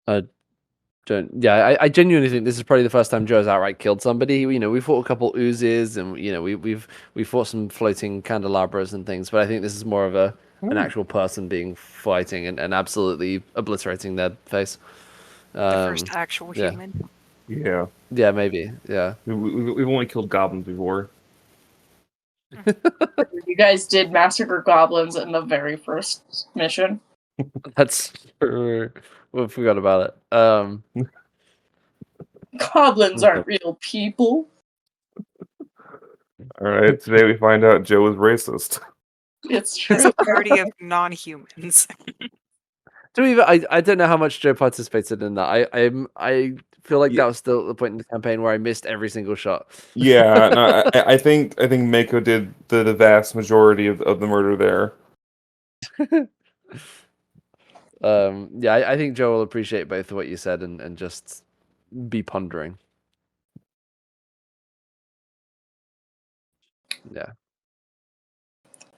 I genuinely think this is probably the first time Joe's outright killed somebody. You know, we fought a couple oozes, and you know, we fought some floating candelabras and things, but I think this is more of an actual person being fighting and absolutely obliterating their face. The first actual human. Yeah. Yeah, maybe. Yeah. We've only killed goblins before. You guys did massacre goblins in the very first mission. That's true. We forgot about it. Goblins aren't real people. All right, today we find out Joe is racist. It's true. It's a party of non-humans. I don't know how much Joe participated in that. I feel like that was still at the point in the campaign where I missed every single shot. Yeah, no, I think Mako did the vast majority of the murder there. I think Joe will appreciate both of what you said and just be pondering. Yeah.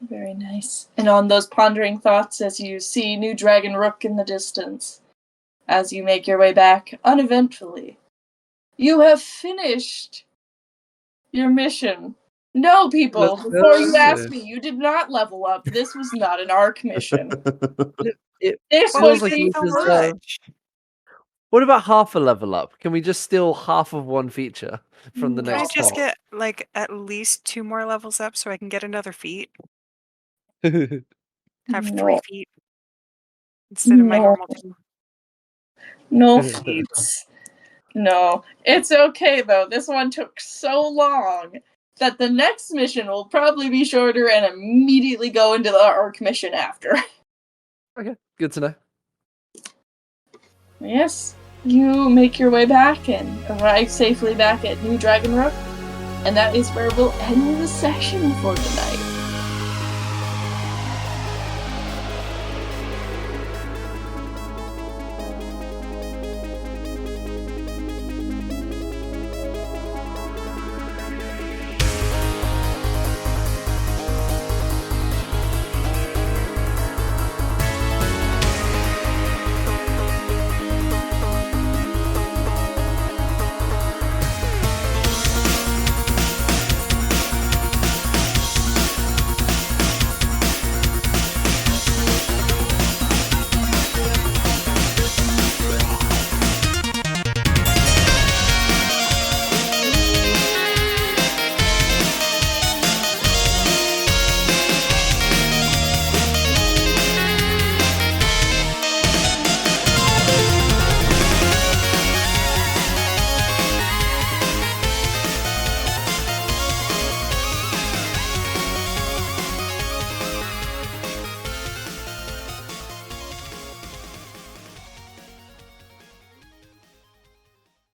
Very nice. And on those pondering thoughts, as you see New Dragon Rook in the distance, as you make your way back uneventfully, you have finished your mission. No, people, before you asked me, you did not level up. This was not an arc mission. This was like a so much. What about half a level up? Can we just steal half of one feature from the next Can I just part? get like at least 2 more levels up so I can get another feat? Have 3 feet instead of my normal 2. No feats. No. It's okay, though. This one took so long that the next mission will probably be shorter and immediately go into the arc mission after. Okay, good to know. Yes, you make your way back and arrive safely back at New Dragon Rook, and that is where we'll end the session for tonight.